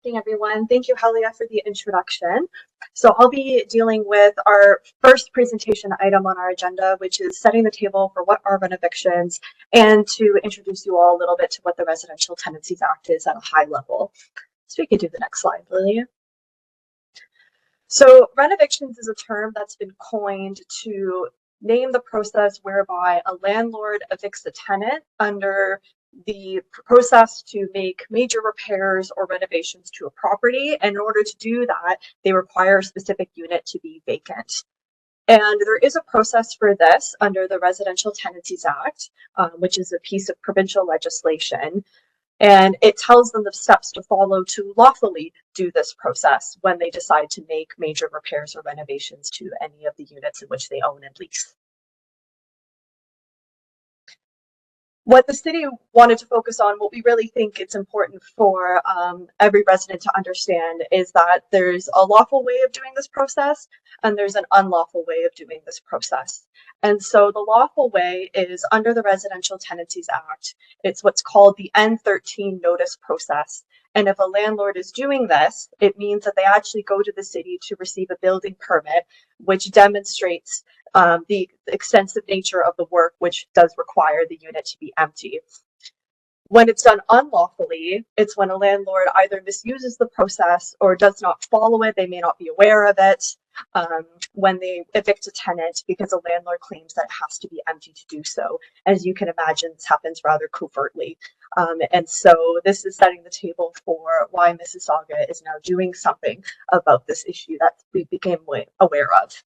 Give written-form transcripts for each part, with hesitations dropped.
Morning, everyone. Thank you, Helia, for the introduction. So I'll be dealing with our first presentation item on our agenda, which is setting the table for what are renovictions, and to introduce you all a little bit to what the Residential Tenancies Act is at a high level. So we can do the next slide, Lilia. So renovictions is a term that's been coined to name the process whereby a landlord evicts a tenant under the process to make major repairs or renovations to a property. And in order to do that, they require a specific unit to be vacant. And there is a process for this under the Residential Tenancies Act, which is a piece of provincial legislation. And it tells them the steps to follow to lawfully do this process when they decide to make major repairs or renovations to any of the units in which they own and lease. What the city wanted to focus on, what we really think it's important for every resident to understand, is that there's a lawful way of doing this process and there's an unlawful way of doing this process. And so the lawful way is under the Residential Tenancies Act. It's what's called the N13 notice process. And if a landlord is doing this, it means that they actually go to the city to receive a building permit, which demonstrates the extensive nature of the work, which does require the unit to be empty. When it's done unlawfully, it's when a landlord either misuses the process or does not follow it. They may not be aware of it when they evict a tenant because a landlord claims that it has to be empty to do so. As you can imagine, this happens rather covertly. And so this is setting the table for why Mississauga is now doing something about this issue that we became aware of.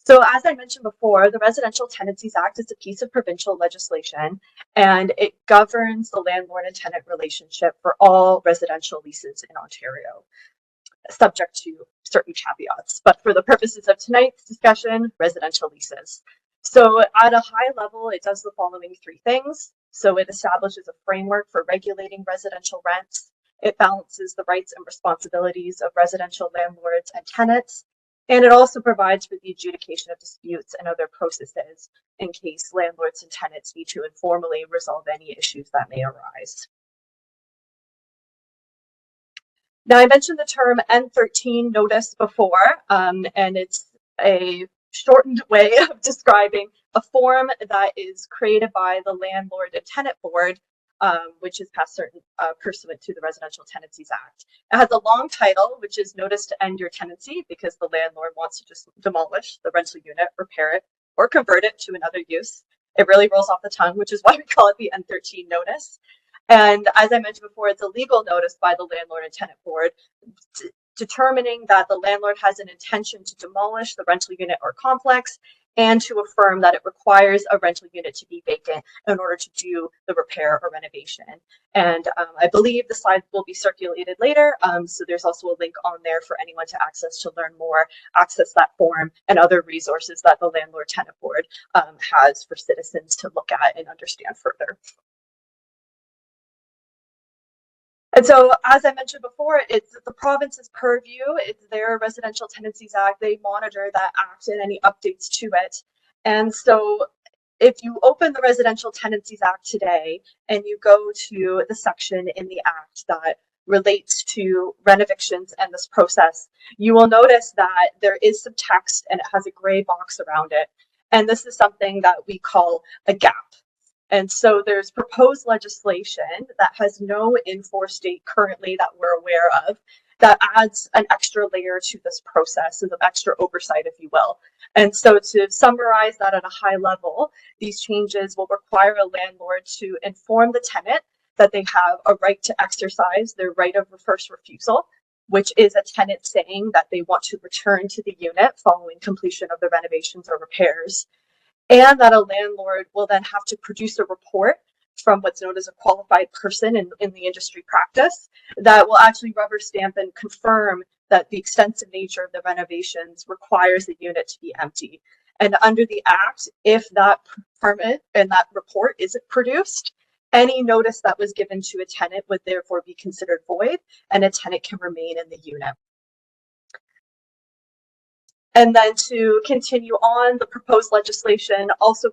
So as I mentioned before, the Residential Tenancies Act is a piece of provincial legislation, and it governs the landlord and tenant relationship for all residential leases in Ontario, subject to certain caveats. But for the purposes of tonight's discussion, residential leases. So at a high level, it does the following three things. So it establishes a framework for regulating residential rents. It balances the rights and responsibilities of residential landlords and tenants. And it also provides for the adjudication of disputes and other processes in case landlords and tenants need to informally resolve any issues that may arise. Now, I mentioned the term N13 notice before, and it's a shortened way of describing a form that is created by the Landlord and Tenant Board, which is passed pursuant to the Residential Tenancies Act. It has a long title, which is Notice to End Your Tenancy, because the landlord wants to just demolish the rental unit, repair it, or convert it to another use. It really rolls off the tongue, which is why we call it the N13 notice. And as I mentioned before, it's a legal notice by the Landlord and Tenant Board determining that the landlord has an intention to demolish the rental unit or complex and to affirm that it requires a rental unit to be vacant in order to do the repair or renovation. And I believe the slides will be circulated later. So there's also a link on there for anyone to access to learn more, access that form and other resources that the Landlord Tenant Board has for citizens to look at and understand further. And so, as I mentioned before, it's the province's purview. It's their Residential Tenancies Act. They monitor that act and any updates to it. And so, if you open the Residential Tenancies Act today and you go to the section in the act that relates to renovictions and this process, you will notice that there is some text and it has a gray box around it. And this is something that we call a gap. And so there's proposed legislation that has no in-force date currently that we're aware of that adds an extra layer to this process and the extra oversight, if you will. And so to summarize that at a high level, these changes will require a landlord to inform the tenant that they have a right to exercise their right of first refusal, which is a tenant saying that they want to return to the unit following completion of the renovations or repairs. And that a landlord will then have to produce a report from what's known as a qualified person in the industry practice that will actually rubber stamp and confirm that the extensive nature of the renovations requires the unit to be empty. And under the Act, if that permit and that report isn't produced, any notice that was given to a tenant would therefore be considered void and a tenant can remain in the unit. And then to continue on, the proposed legislation also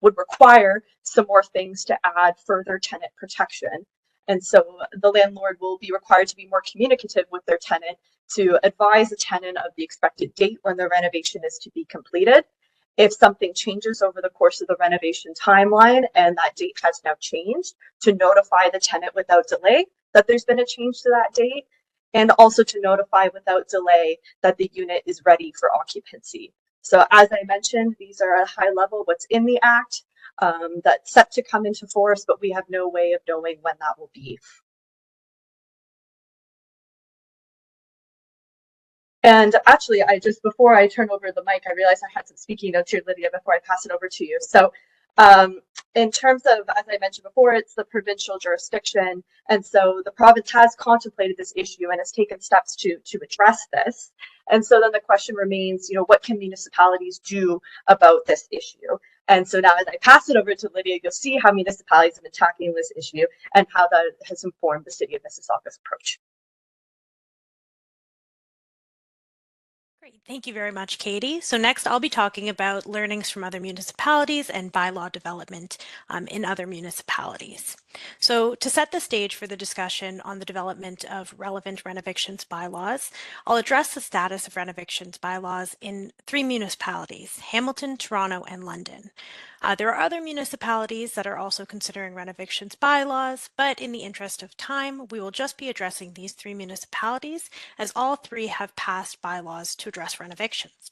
would require some more things to add further tenant protection. And so the landlord will be required to be more communicative with their tenant to advise the tenant of the expected date when the renovation is to be completed. If something changes over the course of the renovation timeline and that date has now changed, to notify the tenant without delay that there's been a change to that date, and also to notify without delay that the unit is ready for occupancy. So as I mentioned, these are at a high level what's in the Act that's set to come into force, but we have no way of knowing when that will be. And actually, before I turn over the mic, I realized I had some speaking notes here, Lydia, before I pass it over to you. So in terms of, as I mentioned before, it's the provincial jurisdiction. And so the province has contemplated this issue and has taken steps to address this. And so then the question remains, what can municipalities do about this issue? And so now as I pass it over to Lydia, you'll see how municipalities have been tackling this issue and how that has informed the City of Mississauga's approach. Great, thank you very much, Katie. So next I'll be talking about learnings from other municipalities and bylaw development in other municipalities. So to set the stage for the discussion on the development of relevant renovictions bylaws, I'll address the status of renovictions bylaws in 3 municipalities, Hamilton, Toronto, and London. There are other municipalities that are also considering renovictions bylaws, but in the interest of time, we will just be addressing these 3 municipalities as all 3 have passed bylaws to address renovictions.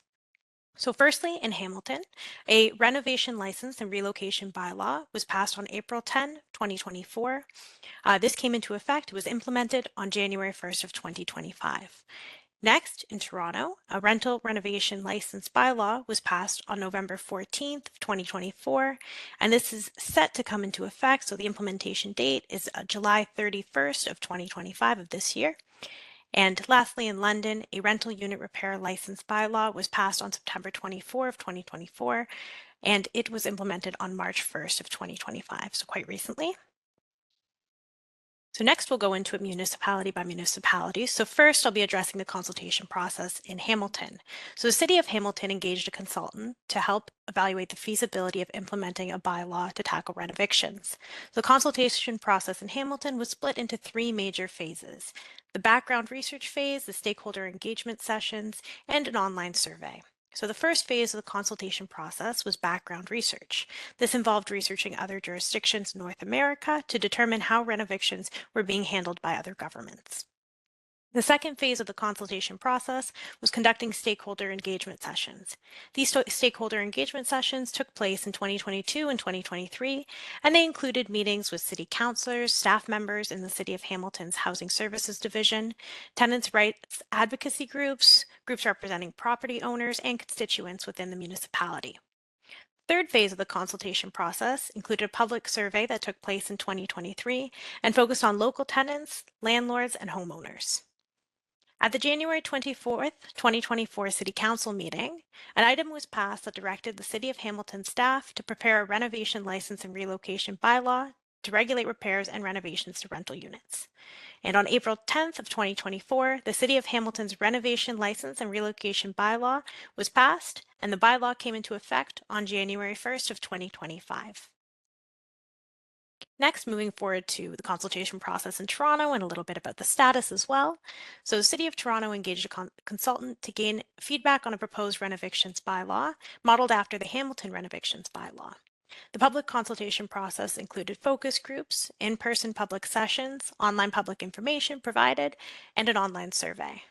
So firstly, in Hamilton, a renovation license and relocation bylaw was passed on April 10, 2024. This came into effect, it was implemented on January 1st of 2025. Next, in Toronto, a rental renovation license bylaw was passed on November 14th, 2024, and this is set to come into effect. So the implementation date is July 31st of 2025 of this year. And lastly, in London, a rental unit repair license bylaw was passed on September 24 of 2024, and it was implemented on March 1st of 2025, so quite recently. So next we'll go into it municipality by municipality. So first I'll be addressing the consultation process in Hamilton. So the City of Hamilton engaged a consultant to help evaluate the feasibility of implementing a bylaw to tackle renovictions. The consultation process in Hamilton was split into 3 major phases: the background research phase, the stakeholder engagement sessions, and an online survey. So the first phase of the consultation process was background research. This involved researching other jurisdictions in North America to determine how renovictions were being handled by other governments. The second phase of the consultation process was conducting stakeholder engagement sessions. These stakeholder engagement sessions took place in 2022 and 2023, and they included meetings with city councillors, staff members in the City of Hamilton's Housing Services Division, tenants' rights advocacy groups, groups representing property owners, and constituents within the municipality. Third phase of the consultation process included a public survey that took place in 2023 and focused on local tenants, landlords, and homeowners. At the January 24th, 2024 City Council meeting, an item was passed that directed the City of Hamilton staff to prepare a renovation license and relocation bylaw to regulate repairs and renovations to rental units. And on April 10th of 2024, the City of Hamilton's renovation license and relocation bylaw was passed, and the bylaw came into effect on January 1st of 2025. Next, moving forward to the consultation process in Toronto and a little bit about the status as well. So the City of Toronto engaged a consultant to gain feedback on a proposed renovictions bylaw modeled after the Hamilton renovictions bylaw. The public consultation process included focus groups, in-person public sessions, online public information provided, and an online survey.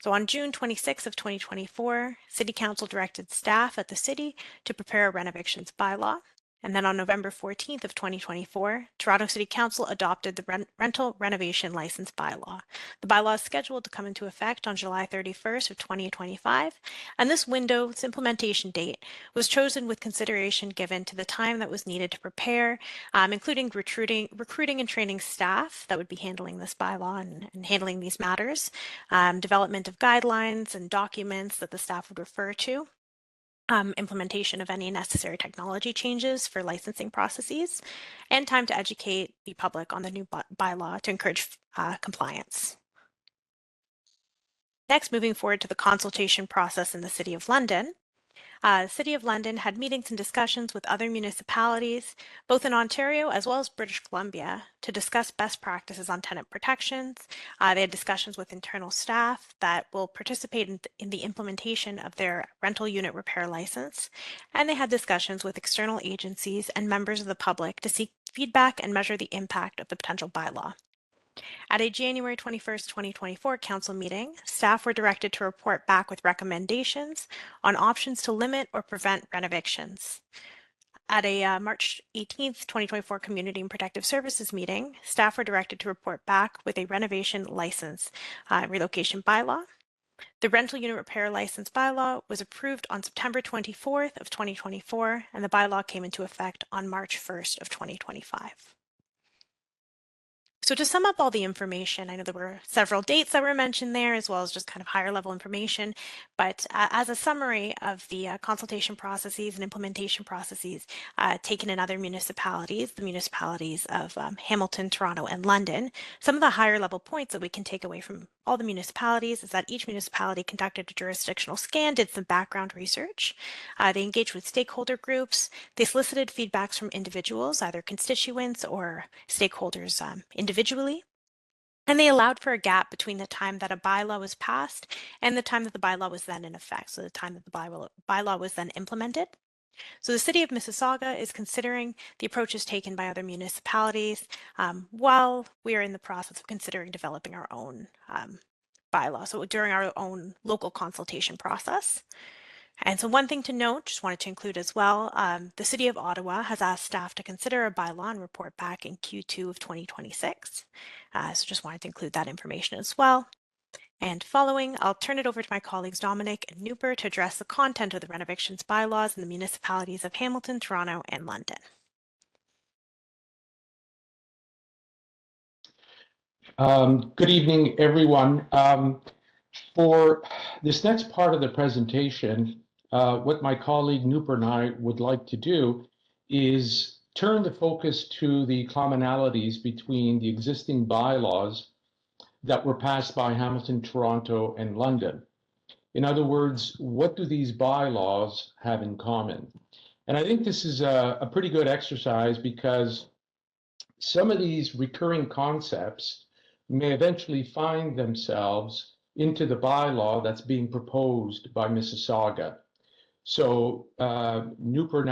So on June 26th of 2024, City Council directed staff at the city to prepare a renovictions bylaw. And then on November 14th of 2024, Toronto City Council adopted the rental renovation license bylaw. The bylaw is scheduled to come into effect on July 31st of 2025, and this window's implementation date was chosen with consideration given to the time that was needed to prepare, including recruiting and training staff that would be handling this bylaw and handling these matters, development of guidelines and documents that the staff would refer to, implementation of any necessary technology changes for licensing processes, and time to educate the public on the new bylaw to encourage compliance. Next, moving forward to the consultation process in the City of London. City of London had meetings and discussions with other municipalities, both in Ontario as well as British Columbia, to discuss best practices on tenant protections. They had discussions with internal staff that will participate in the implementation of their rental unit repair license, and they had discussions with external agencies and members of the public to seek feedback and measure the impact of the potential bylaw. At a January 21st, 2024 council meeting, staff were directed to report back with recommendations on options to limit or prevent renovictions. At a March 18th, 2024 Community and Protective Services meeting, staff were directed to report back with a renovation license relocation bylaw. The rental unit repair license bylaw was approved on September 24th of 2024, and the bylaw came into effect on March 1st of 2025. So to sum up all the information, I know there were several dates that were mentioned there, as well as just kind of higher level information, but as a summary of the consultation processes and implementation processes taken in other municipalities, the municipalities of Hamilton, Toronto, and London, some of the higher level points that we can take away from all the municipalities is that each municipality conducted a jurisdictional scan, did some background research. They engaged with stakeholder groups. They solicited feedbacks from individuals, either constituents or stakeholders individually. And they allowed for a gap between the time that a bylaw was passed and the time that the bylaw was then in effect, so the time that the bylaw was then implemented. So the City of Mississauga is considering the approaches taken by other municipalities while we are in the process of considering developing our own bylaw, so during our own local consultation process. And so one thing to note, just wanted to include as well, the City of Ottawa has asked staff to consider a bylaw and report back in Q2 of 2026. So just wanted to include that information as well. And following, I'll turn it over to my colleagues Dominic and Newper to address the content of the renovictions bylaws in the municipalities of Hamilton, Toronto, and London. Good evening, everyone. For this next part of the presentation, what my colleague Newper and I would like to do is turn the focus to the commonalities between the existing bylaws that were passed by Hamilton, Toronto, and London. In other words, what do these bylaws have in common? And I think this is a pretty good exercise because some of these recurring concepts may eventually find themselves into the bylaw that's being proposed by Mississauga. So Newper and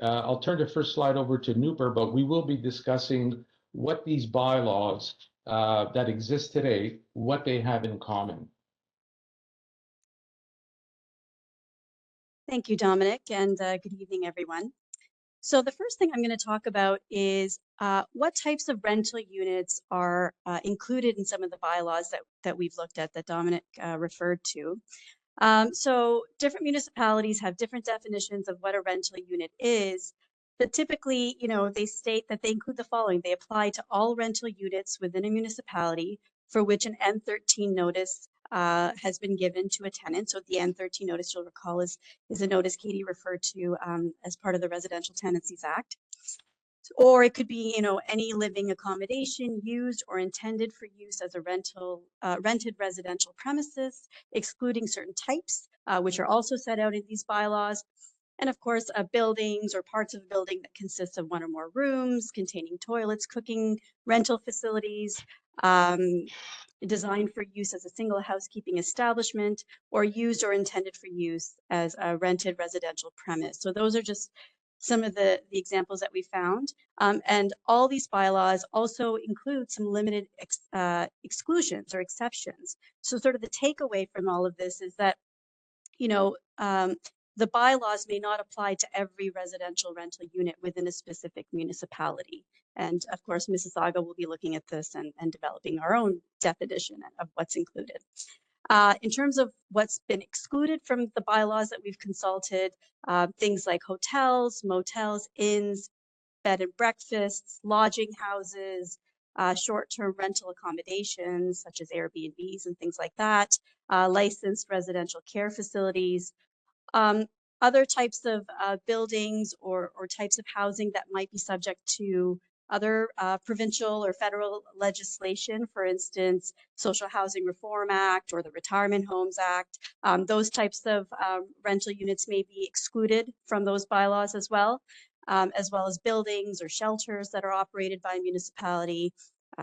I'll turn the first slide over to Newper, but we will be discussing what these bylaws that exist today, what they have in common. Thank you, Dominic, and good evening, everyone. So the first thing I'm going to talk about is what types of rental units are included in some of the bylaws that we've looked at that Dominic referred to. So different municipalities have different definitions of what a rental unit is, but typically, they state that they include the following. They apply to all rental units within a municipality for which an N13 notice has been given to a tenant. So the N13 notice, you'll recall, is a notice Katie referred to as part of the Residential Tenancies Act. Or it could be, any living accommodation used or intended for use as a rented residential premises, excluding certain types, which are also set out in these bylaws. And of course, buildings or parts of a building that consists of one or more rooms containing toilets, cooking, rental facilities, designed for use as a single housekeeping establishment, or used or intended for use as a rented residential premise. So those are just some of the examples that we found. And all these bylaws also include some limited exclusions or exceptions. So sort of the takeaway from all of this is that, the bylaws may not apply to every residential rental unit within a specific municipality. And of course, Mississauga will be looking at this and developing our own definition of what's included. In terms of what's been excluded from the bylaws that we've consulted, things like hotels, motels, inns, bed and breakfasts, lodging houses, short-term rental accommodations such as Airbnbs and things like that, licensed residential care facilities, other types of buildings or types of housing that might be subject to other provincial or federal legislation, for instance, Social Housing Reform Act or the Retirement Homes Act. Those types of rental units may be excluded from those bylaws as well as buildings or shelters that are operated by a municipality,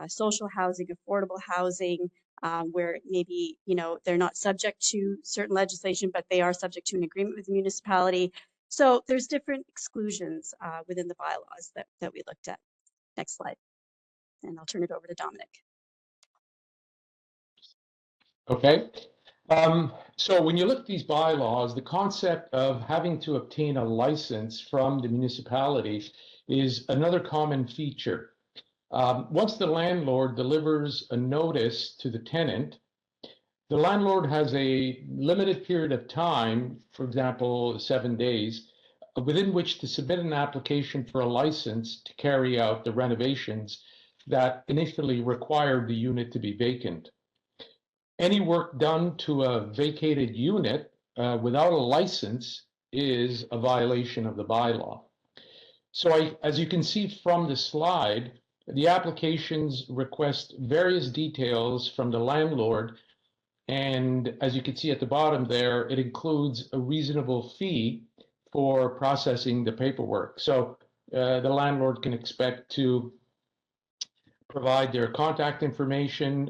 social housing, affordable housing, where maybe, they're not subject to certain legislation, but they are subject to an agreement with the municipality. So there's different exclusions within the bylaws that we looked at. Next slide. And I'll turn it over to Dominic. Okay. So when you look at these bylaws, the concept of having to obtain a license from the municipality is another common feature. Once the landlord delivers a notice to the tenant, the landlord has a limited period of time, for example, 7 days, within which to submit an application for a license to carry out the renovations that initially required the unit to be vacant. Any work done to a vacated unit without a license is a violation of the bylaw. So as you can see from the slide, the applications request various details from the landlord. And as you can see at the bottom there, it includes a reasonable fee for processing the paperwork. So the landlord can expect to provide their contact information,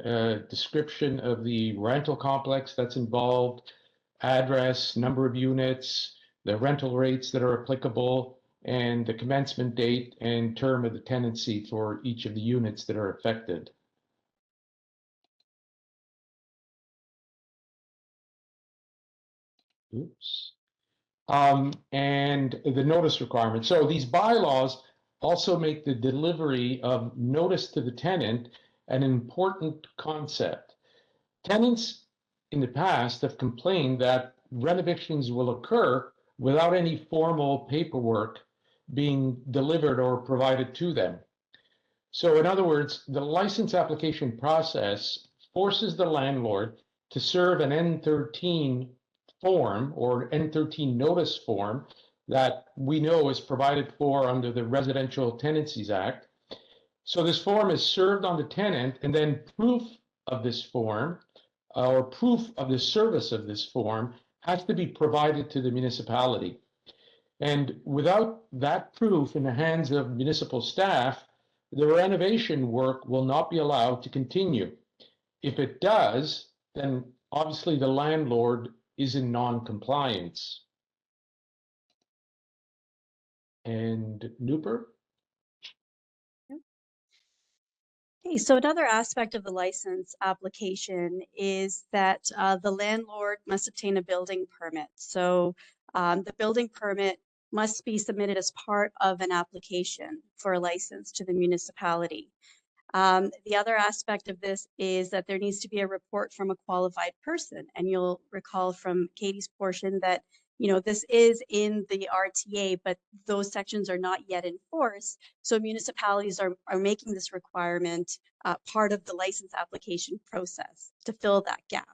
description of the rental complex that's involved, address, number of units, the rental rates that are applicable, and the commencement date and term of the tenancy for each of the units that are affected. Oops. And the notice requirement. So these bylaws also make the delivery of notice to the tenant an important concept. Tenants in the past have complained that renovictions will occur without any formal paperwork being delivered or provided to them. So in other words, the license application process forces the landlord to serve an N13 form or N13 notice form that we know is provided for under the Residential Tenancies Act. So this form is served on the tenant, and then proof of this form or proof of the service of this form has to be provided to the municipality. And without that proof in the hands of municipal staff, the renovation work will not be allowed to continue. If it does, then obviously the landlord is in non-compliance. And Nooper? Okay, so another aspect of the license application is that the landlord must obtain a building permit. So the building permit must be submitted as part of an application for a license to the municipality. The other aspect of this is that there needs to be a report from a qualified person. And you'll recall from Katie's portion that, this is in the RTA, but those sections are not yet enforced. So municipalities are making this requirement part of the license application process to fill that gap.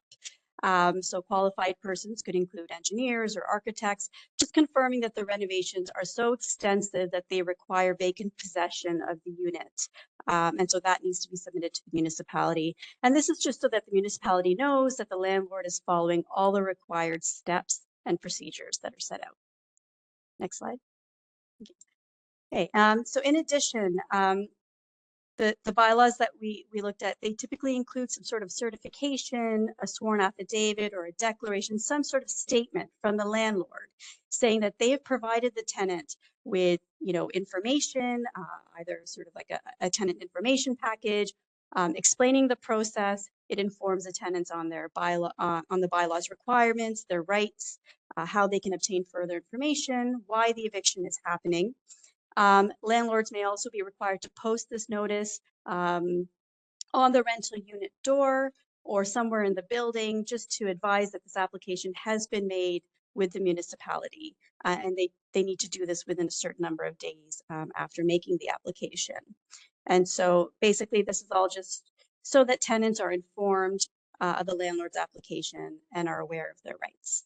So qualified persons could include engineers or architects, just confirming that the renovations are so extensive that they require vacant possession of the unit. And so that needs to be submitted to the municipality. And this is just so that the municipality knows that the landlord is following all the required steps and procedures that are set out. Next slide. Okay, so in addition, the bylaws that we looked at, they typically include some sort of certification, a sworn affidavit or a declaration, some sort of statement from the landlord saying that they have provided the tenant with, information, either sort of like a tenant information package, explaining the process. It informs the tenants on their on the bylaws requirements, their rights, how they can obtain further information, why the eviction is happening. Landlords may also be required to post this notice on the rental unit door or somewhere in the building, just to advise that this application has been made with the municipality. And they need to do this within a certain number of days after making the application. And so basically this is all just so that tenants are informed of the landlord's application and are aware of their rights.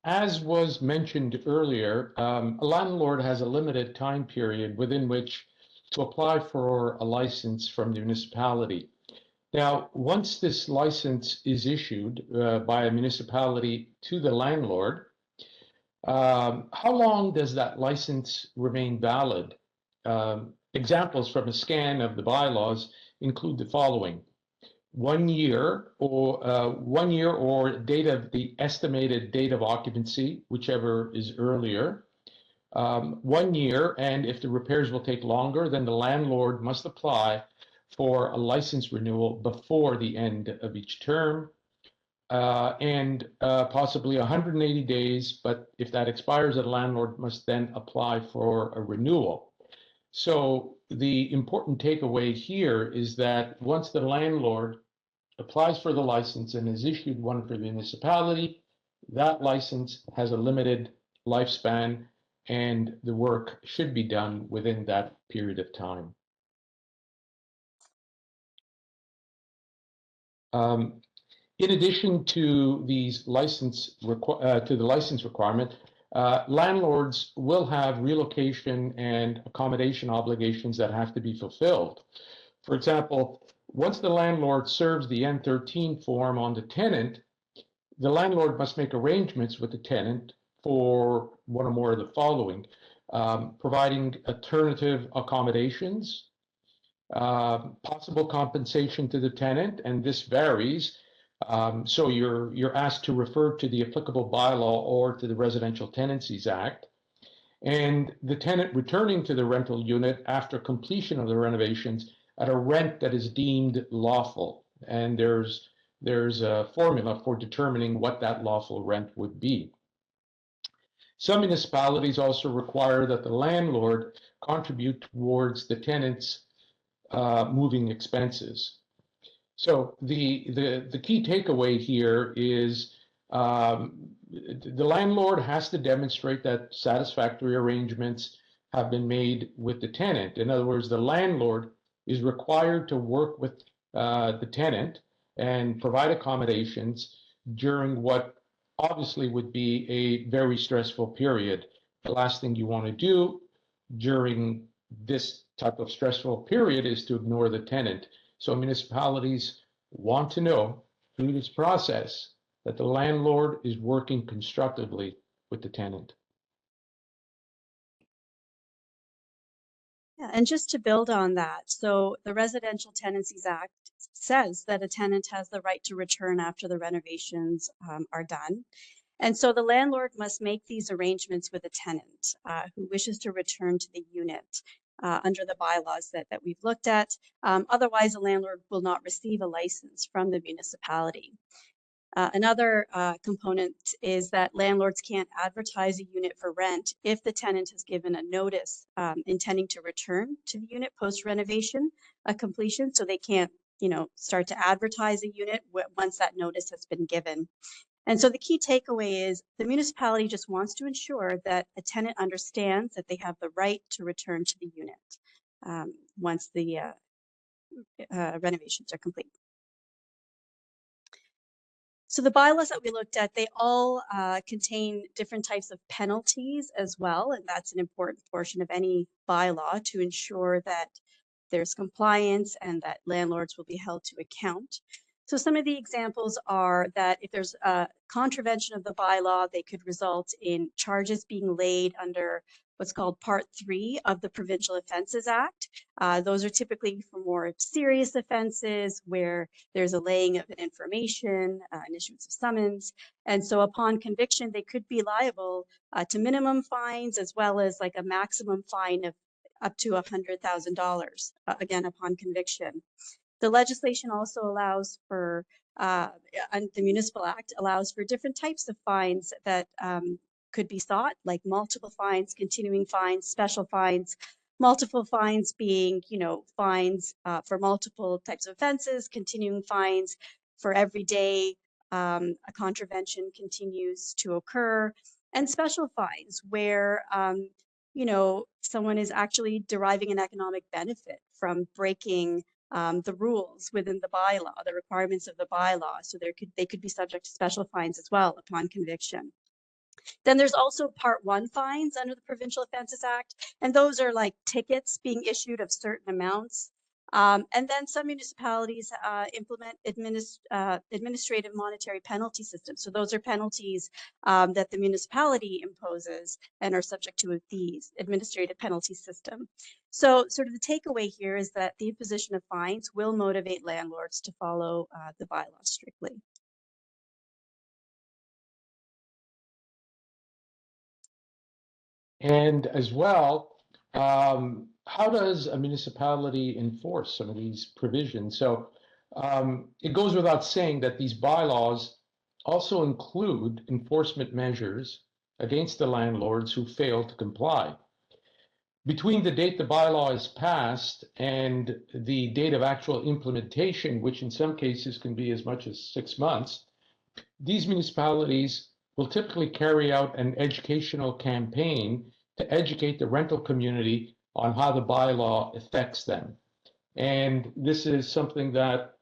As was mentioned earlier, a landlord has a limited time period within which to apply for a license from the municipality. Now, once this license is issued by a municipality to the landlord, how long does that license remain valid? Examples from a scan of the bylaws include the following: 1 year or date of the estimated date of occupancy, whichever is earlier. 1 year, and if the repairs will take longer, then the landlord must apply for a license renewal before the end of each term. And possibly 180 days, but if that expires, the landlord must then apply for a renewal. So the important takeaway here is that once the landlord applies for the license and is issued one for the municipality, that license has a limited lifespan and the work should be done within that period of time. In addition to these the license requirement, landlords will have relocation and accommodation obligations that have to be fulfilled. For example, once the landlord serves the N13 form on the tenant, the landlord must make arrangements with the tenant for one or more of the following: providing alternative accommodations, possible compensation to the tenant, and this varies. So you're asked to refer to the applicable bylaw or to the Residential Tenancies Act. And the tenant returning to the rental unit after completion of the renovations at a rent that is deemed lawful. And there's a formula for determining what that lawful rent would be. Some municipalities also require that the landlord contribute towards the tenant's moving expenses. So the key takeaway here is the landlord has to demonstrate that satisfactory arrangements have been made with the tenant. In other words, the landlord is required to work with the tenant and provide accommodations during what obviously would be a very stressful period. The last thing you want to do during this type of stressful period is to ignore the tenant. So municipalities want to know through this process that the landlord is working constructively with the tenant. Yeah, and just to build on that, so the Residential Tenancies Act says that a tenant has the right to return after the renovations are done. And so the landlord must make these arrangements with a tenant who wishes to return to the unit under the bylaws that we've looked at. Otherwise, a landlord will not receive a license from the municipality. Another component is that landlords can't advertise a unit for rent if the tenant has given a notice intending to return to the unit post renovation completion. So they can't, start to advertise a unit once that notice has been given. And so the key takeaway is the municipality just wants to ensure that a tenant understands that they have the right to return to the unit once the renovations are complete. So the bylaws that we looked at, they all contain different types of penalties as well, and that's an important portion of any bylaw to ensure that there's compliance and that landlords will be held to account. So some of the examples are that if there's a contravention of the bylaw, they could result in charges being laid under what's called Part 3 of the Provincial Offences Act. Those are typically for more serious offenses where there's a laying of information, an issuance of summons. And so upon conviction, they could be liable to minimum fines as well as like a maximum fine of up to $100,000, again, upon conviction. The legislation also allows for, the Municipal Act allows for different types of fines that could be sought, like multiple fines, continuing fines, special fines. Multiple fines being, fines for multiple types of offenses, continuing fines for every day a contravention continues to occur, and special fines where, someone is actually deriving an economic benefit from breaking the rules within the bylaw, the requirements of the bylaw. So they could be subject to special fines as well upon conviction. Then there's also Part 1 fines under the Provincial Offences Act, and those are like tickets being issued of certain amounts. And then some municipalities implement administrative monetary penalty systems. So those are penalties that the municipality imposes and are subject to the administrative penalty system. So sort of the takeaway here is that the imposition of fines will motivate landlords to follow the bylaws strictly. And as well, how does a municipality enforce some of these provisions? So it goes without saying that these bylaws also include enforcement measures against the landlords who fail to comply. Between the date the bylaw is passed and the date of actual implementation, which in some cases can be as much as 6 months, these municipalities will typically carry out an educational campaign to educate the rental community on how the bylaw affects them. And this is something that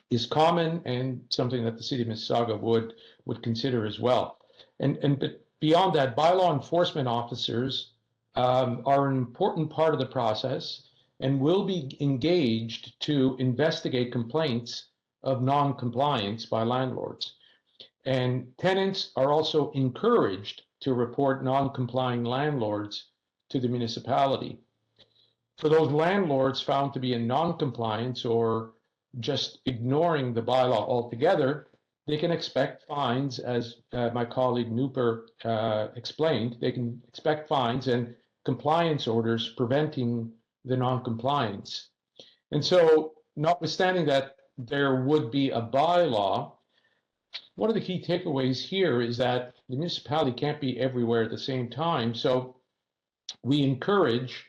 is common and something that the City of Mississauga would consider as well. But beyond that, bylaw enforcement officers are an important part of the process and will be engaged to investigate complaints of non-compliance by landlords. And tenants are also encouraged to report non-complying landlords to the municipality. For those landlords found to be in non-compliance or just ignoring the bylaw altogether, they can expect fines, as my colleague Nooper explained. They can expect fines and compliance orders preventing the non-compliance. And so, notwithstanding that there would be a bylaw, one of the key takeaways here is that the municipality can't be everywhere at the same time. So we encourage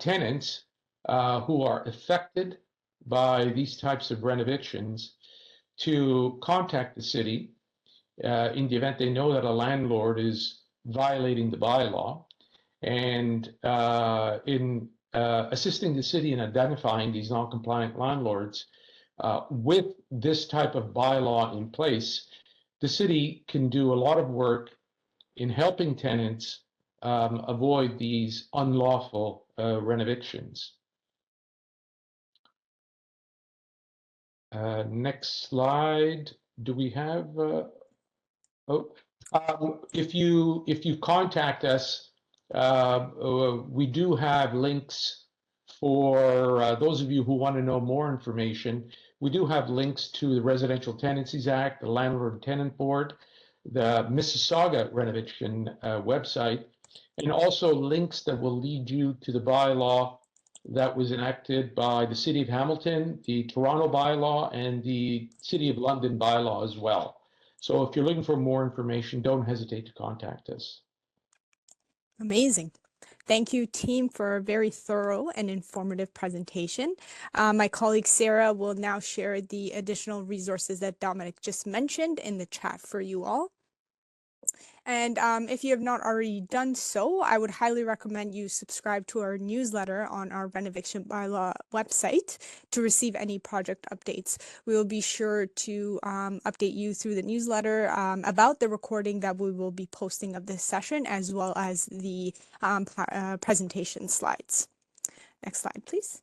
tenants who are affected by these types of renovictions to contact the city in the event they know that a landlord is violating the bylaw, and in assisting the city in identifying these non-compliant landlords. With this type of bylaw in place, the city can do a lot of work in helping tenants avoid these unlawful renovictions. Next slide. Do we have? If you contact us, we do have links for those of you who want to know more information. We do have links to the Residential Tenancies Act, the Landlord and Tenant Board, the Mississauga Renoviction website, and also links that will lead you to the bylaw that was enacted by the City of Hamilton, the Toronto bylaw, and the City of London bylaw as well. So if you're looking for more information, don't hesitate to contact us. Amazing. Thank you, team, for a very thorough and informative presentation. My colleague Sarah will now share the additional resources that Dominic just mentioned in the chat for you all. And if you have not already done so, I would highly recommend you subscribe to our newsletter on our Renoviction bylaw website to receive any project updates. We will be sure to update you through the newsletter about the recording that we will be posting of this session, as well as the presentation slides. Next slide, please.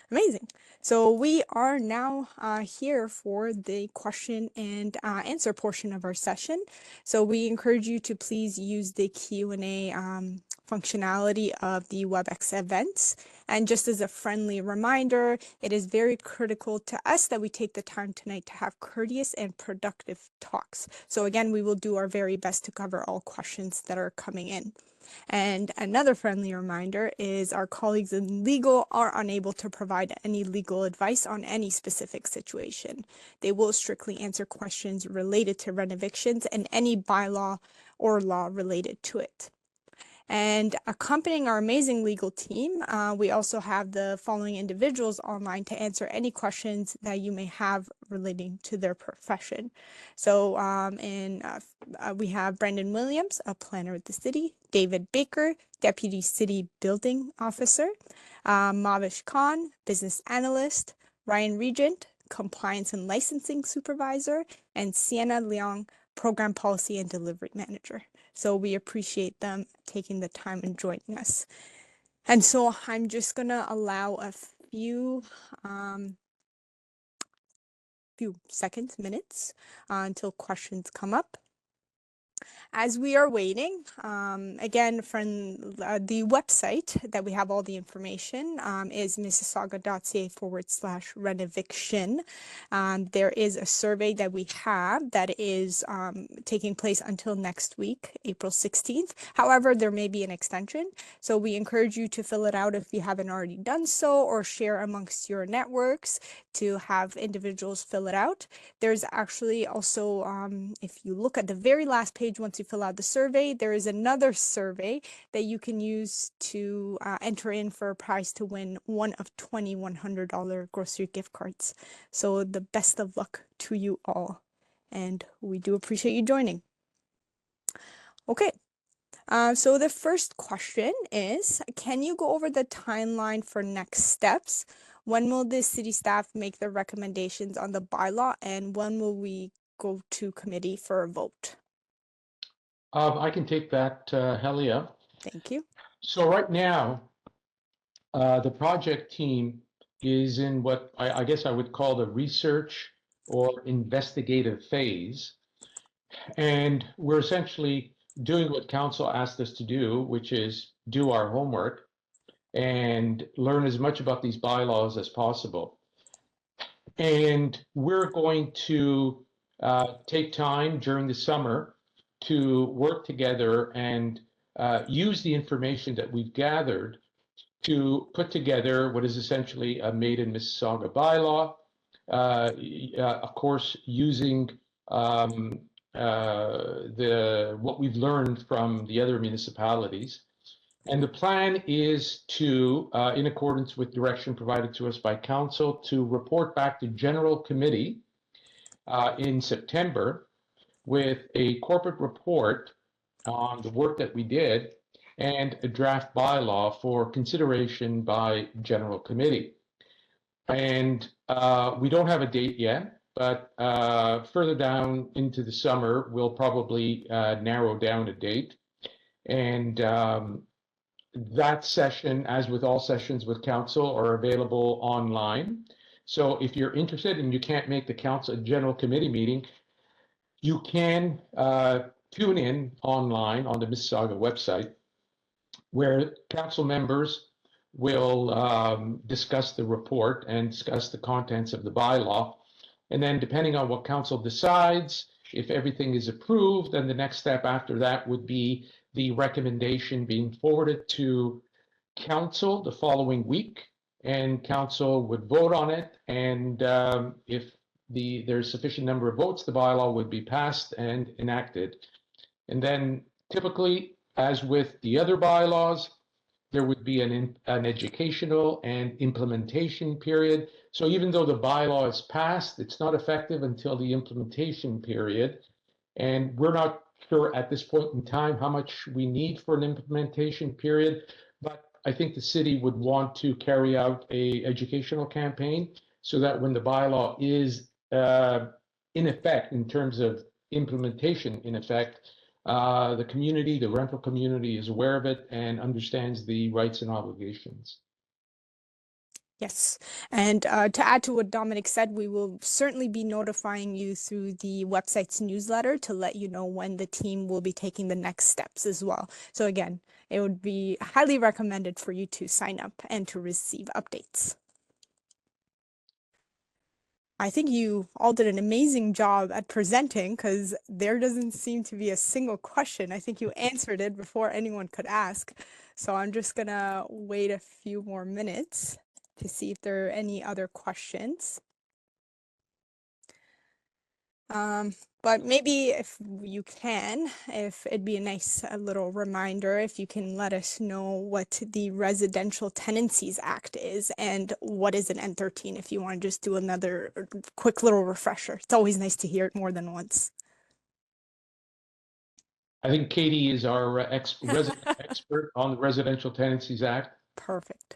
Amazing. So we are now here for the question and answer portion of our session. So we encourage you to please use the Q&A functionality of the WebEx events. And just as a friendly reminder, it is very critical to us that we take the time tonight to have courteous and productive talks. So again, we will do our very best to cover all questions that are coming in. And another friendly reminder is our colleagues in legal are unable to provide any legal advice on any specific situation. They will strictly answer questions related to renovictions and any bylaw or law related to it. And accompanying our amazing legal team, we also have the following individuals online to answer any questions that you may have relating to their profession. So we have Brendan Williams, a planner at the city, David Baker, Deputy City Building Officer, Mavish Khan, Business Analyst, Ryan Regent, Compliance and Licensing Supervisor, and Sienna Leong, Program Policy and Delivery Manager. So we appreciate them taking the time and joining us. And so I'm just gonna allow a few seconds, minutes until questions come up. As we are waiting, again, from the website that we have all the information is mississauga.ca/renoviction. There is a survey that we have that is taking place until next week, April 16th. However, there may be an extension. So we encourage you to fill it out if you haven't already done so, or share amongst your networks to have individuals fill it out. There's actually also, if you look at the very last page, once you fill out the survey, there is another survey that you can use to enter in for a prize to win one of 20 $100 grocery gift cards. So the best of luck to you all. And we do appreciate you joining. Okay. So the first question is, can you go over the timeline for next steps? When will the city staff make their recommendations on the bylaw, and when will we go to committee for a vote? I can take that, Helia. Thank you. So right now, the project team is in what I guess I would call the research or investigative phase. And we're essentially doing what council asked us to do, which is do our homework and learn as much about these bylaws as possible. And we're going to take time during the summer to work together and use the information that we've gathered to put together what is essentially a Made in Mississauga bylaw, of course, using what we've learned from the other municipalities. And the plan is to, in accordance with direction provided to us by council, to report back to General Committee in September with a corporate report on the work that we did and a draft bylaw for consideration by General Committee. And we don't have a date yet, but further down into the summer, we'll probably narrow down a date. And that session, as with all sessions with council, are available online. So if you're interested and you can't make the council general committee meeting, you can tune in online on the Mississauga website, where council members will discuss the report and discuss the contents of the bylaw. And then depending on what council decides, if everything is approved, then the next step after that would be the recommendation being forwarded to council the following week, and council would vote on it. And if there's sufficient number of votes, the bylaw would be passed and enacted. And then typically, as with the other bylaws, there would be an educational and implementation period. So even though the bylaw is passed, it's not effective until the implementation period. And we're not sure at this point in time how much we need for an implementation period, but I think the city would want to carry out an educational campaign so that when the bylaw is in effect, in terms of implementation in effect, the community, the rental community, is aware of it and understands the rights and obligations. Yes, and to add to what Dominic said, we will certainly be notifying you through the website's newsletter to let you know when the team will be taking the next steps as well. So again, it would be highly recommended for you to sign up and to receive updates. I think you all did an amazing job at presenting, because there doesn't seem to be a single question. I think you answered it before anyone could ask. So I'm just gonna wait a few more minutes to see if there are any other questions. But maybe if you can, if it'd be a nice little reminder, if you can let us know what the Residential Tenancies Act is and what is an N13, if you want to just do another quick little refresher. It's always nice to hear it more than once. I think Katie is our resident expert on the Residential Tenancies Act. Perfect.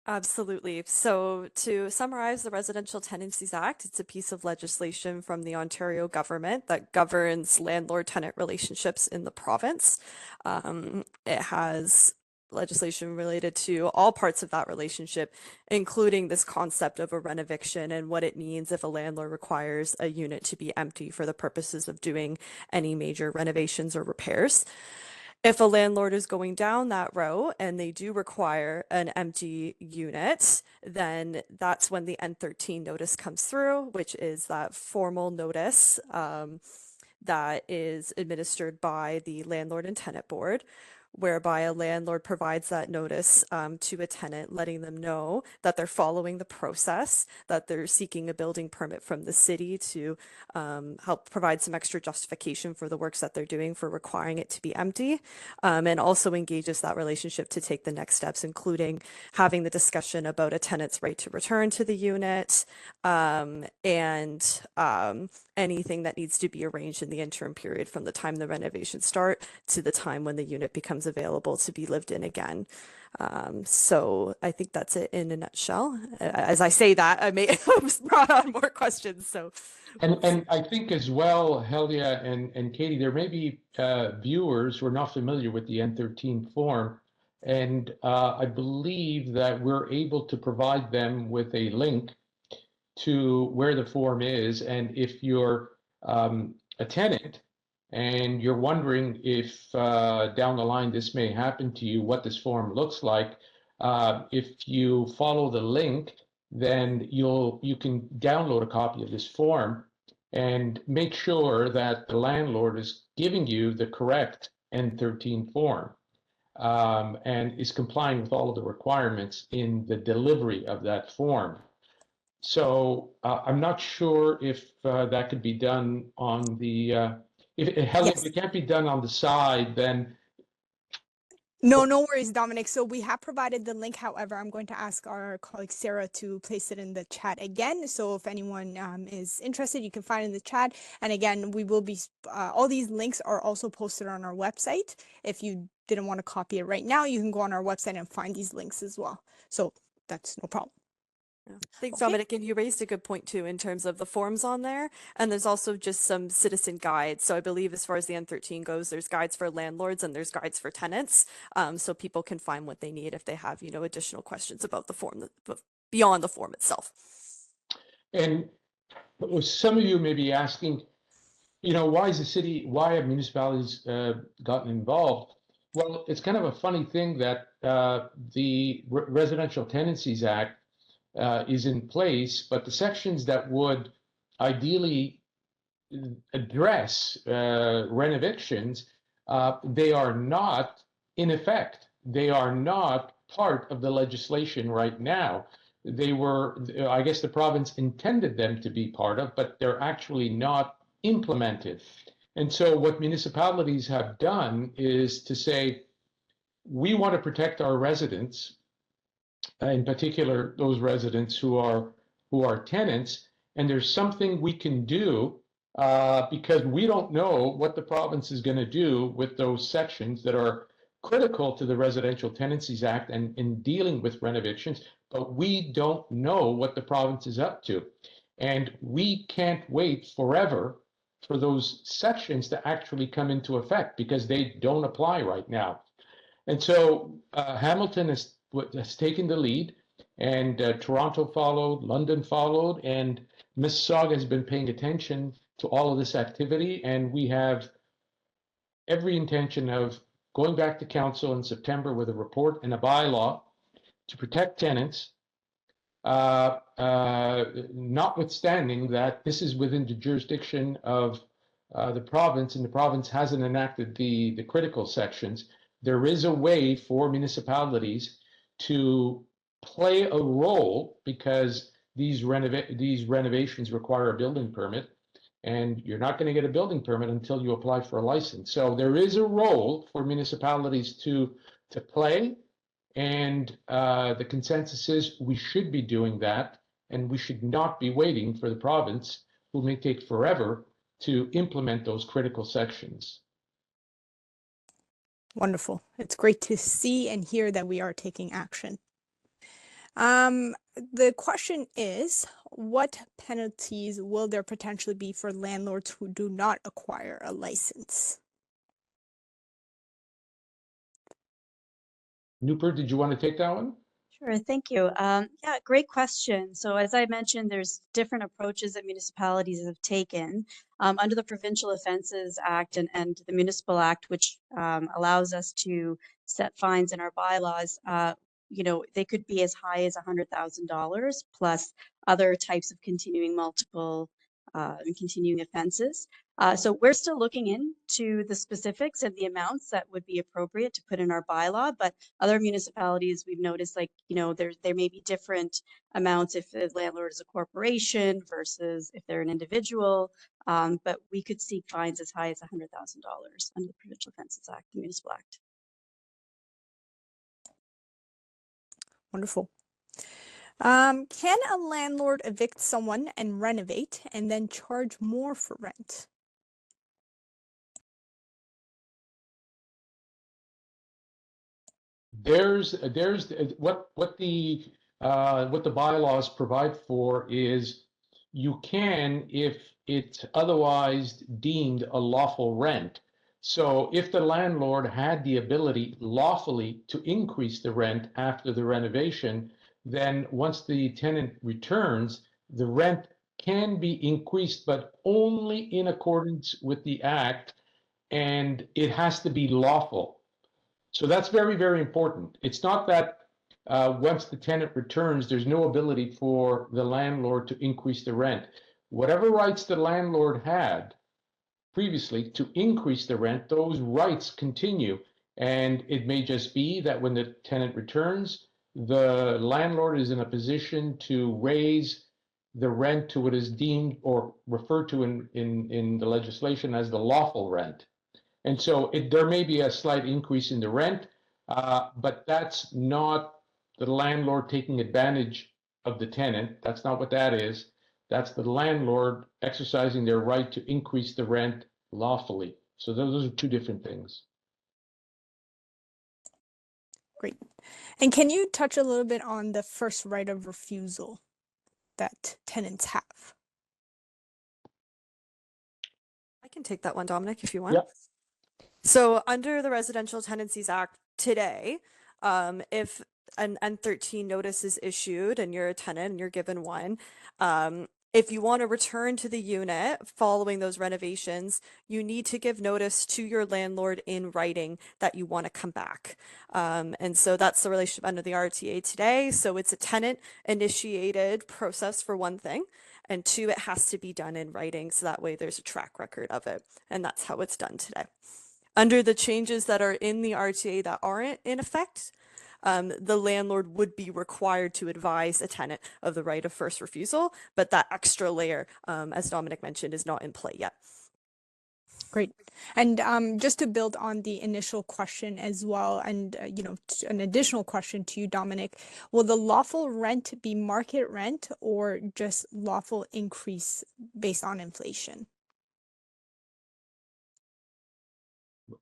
Absolutely. So, to summarize the Residential Tenancies Act, it's a piece of legislation from the Ontario government that governs landlord-tenant relationships in the province. It has legislation related to all parts of that relationship, including this concept of a renoviction and what it means if a landlord requires a unit to be empty for the purposes of doing any major renovations or repairs. If a landlord is going down that route and they do require an empty unit, then that's when the N13 notice comes through, which is that formal notice that is administered by the Landlord and Tenant Board, whereby a landlord provides that notice to a tenant, letting them know that they're following the process, that they're seeking a building permit from the city to help provide some extra justification for the works that they're doing for requiring it to be empty, and also engages that relationship to take the next steps, including having the discussion about a tenant's right to return to the unit, and anything that needs to be arranged in the interim period from the time the renovations start to the time when the unit becomes available to be lived in again. So I think that's it in a nutshell. As I say that, I may have brought on more questions. So, And I think as well, Helia and Katie, there may be viewers who are not familiar with the N13 form. And I believe that we're able to provide them with a link to where the form is. And if you're a tenant and you're wondering if down the line this may happen to you, what this form looks like, if you follow the link, then you can download a copy of this form and make sure that the landlord is giving you the correct N13 form and is complying with all of the requirements in the delivery of that form. So I'm not sure if that could be done on the, Helen, if Yes. it can't be done on the side, then No, no worries, Dominic. So we have provided the link. However, I'm going to ask our colleague Sarah to place it in the chat again. So if anyone is interested, you can find it in the chat. And again, we will be, all these links are also posted on our website. If you didn't want to copy it right now, you can go on our website and find these links as well. So that's no problem. yeah. Thanks, Okay. Dominic. And you raised a good point too in terms of the forms on there. And there's also just some citizen guides. So I believe as far as the N13 goes, there's guides for landlords and there's guides for tenants. So people can find what they need if they have, additional questions about the form beyond the form itself. and some of you may be asking, why have municipalities gotten involved? Well, it's kind of a funny thing that the Residential Tenancies Act is in place, but the sections that would ideally address renovictions, they are not in effect. They are not part of the legislation right now. They were, I guess the province intended them to be part of, but they're actually not implemented. And so what municipalities have done is to say, we want to protect our residents, in particular those residents who are tenants, and there's something we can do because we don't know what the province is going to do with those sections that are critical to the Residential Tenancies Act and in dealing with renovictions, but we don't know what the province is up to. And we can't wait forever for those sections to actually come into effect because they don't apply right now. And so Hamilton has taken the lead, and Toronto followed, London followed, and Mississauga has been paying attention to all of this activity. And we have every intention of going back to council in September with a report and a bylaw to protect tenants, notwithstanding that this is within the jurisdiction of the province, and the province hasn't enacted the critical sections. There is a way for municipalities to play a role because these renovations require a building permit, and you're not going to get a building permit until you apply for a license. So there is a role for municipalities to play, and the consensus is we should be doing that, and we should not be waiting for the province, who may take forever to implement those critical sections. Wonderful. It's great to see and hear that we are taking action. The question is, what penalties will there potentially be for landlords who do not acquire a license? Newper, did you want to take that one? Sure, thank you. Yeah, great question. So as I mentioned, there's different approaches that municipalities have taken under the Provincial Offences Act and the Municipal Act, which allows us to set fines in our bylaws. You know, they could be as high as $100,000 plus other types of continuing multiple and continuing offenses. So we're still looking into the specifics and the amounts that would be appropriate to put in our bylaw, but other municipalities we've noticed, like, you know, there may be different amounts if the landlord is a corporation versus if they're an individual, but we could seek fines as high as $100,000 under the Provincial Offences Act, the Municipal Act. Wonderful. Can a landlord evict someone and renovate and then charge more for rent? There's what the bylaws provide for is you can, if it's otherwise deemed a lawful rent. So if the landlord had the ability lawfully to increase the rent after the renovation, then once the tenant returns, the rent can be increased, but only in accordance with the act, and it has to be lawful. So that's very, very important. It's not that once the tenant returns, there's no ability for the landlord to increase the rent. Whatever rights the landlord had previously to increase the rent, those rights continue. And it may just be that when the tenant returns, the landlord is in a position to raise the rent to what is deemed or referred to in the legislation as the lawful rent. And so there may be a slight increase in the rent, but that's not the landlord taking advantage of the tenant. That's not what that is. That's the landlord exercising their right to increase the rent lawfully. So those are two different things. Great. And can you touch a little bit on the first right of refusal that tenants have? I can take that one, Dominic, if you want. Yeah. So under the Residential Tenancies Act today, if an N13 notice is issued and you're a tenant and you're given one, if you want to return to the unit following those renovations, you need to give notice to your landlord in writing that you want to come back. And so that's the relationship under the RTA today. So it's a tenant initiated process for one thing. And two, it has to be done in writing. So that way there's a track record of it. And that's how it's done today. Under the changes that are in the RTA that aren't in effect, the landlord would be required to advise a tenant of the right of first refusal, but that extra layer, as Dominic mentioned, is not in play yet. Great. And just to build on the initial question as well, and you know, an additional question to you, Dominic, will the lawful rent be market rent or just lawful increase based on inflation?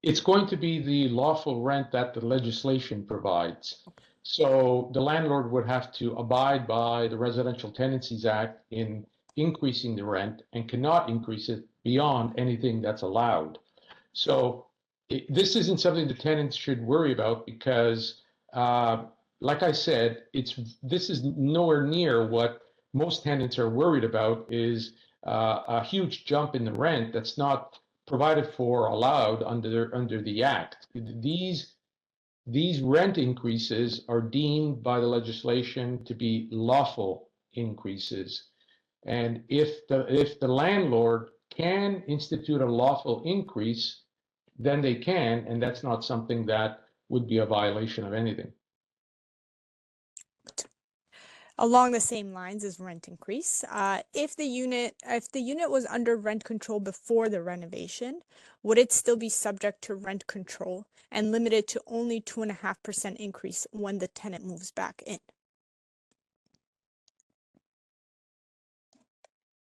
It's going to be the lawful rent that the legislation provides. So the landlord would have to abide by the Residential Tenancies Act in increasing the rent and cannot increase it beyond anything that's allowed. So this isn't something the tenants should worry about because, like I said, this is nowhere near what most tenants are worried about is a huge jump in the rent that's not provided for or allowed under the Act. These rent increases are deemed by the legislation to be lawful increases. And if the landlord can institute a lawful increase, then they can, and that's not something that would be a violation of anything. Along the same lines as rent increase, if the unit was under rent control before the renovation, would it still be subject to rent control and limited to only 2.5% increase when the tenant moves back in?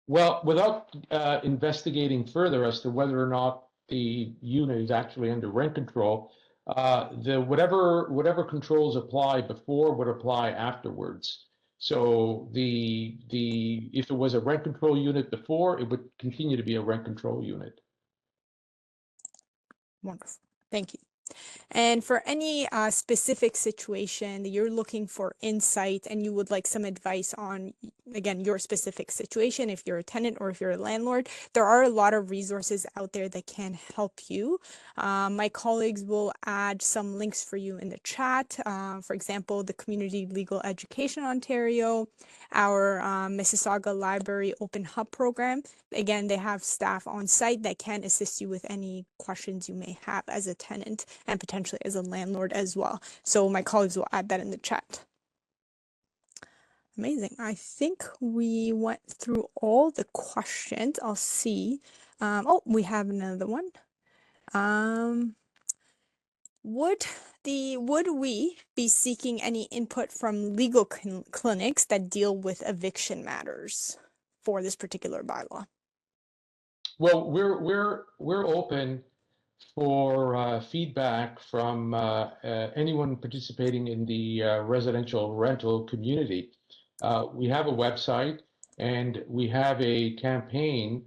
Well, without investigating further as to whether or not the unit is actually under rent control, whatever controls apply before would apply afterwards. So if it was a rent control unit before, it would continue to be a rent control unit. Wonderful. Thank you. And for any specific situation that you're looking for insight and you would like some advice on, again, your specific situation, if you're a tenant or if you're a landlord, there are a lot of resources out there that can help you. My colleagues will add some links for you in the chat. For example, the Community Legal Education Ontario, our Mississauga Library Open Hub program. Again, they have staff on site that can assist you with any questions you may have as a tenant and potentially as a landlord as well. So my colleagues will add that in the chat. Amazing. I think we went through all the questions. I'll see. Oh, we have another one. Would we be seeking any input from legal clinics that deal with eviction matters for this particular bylaw? Well, we're open for feedback from anyone participating in the residential rental community. We have a website and we have a campaign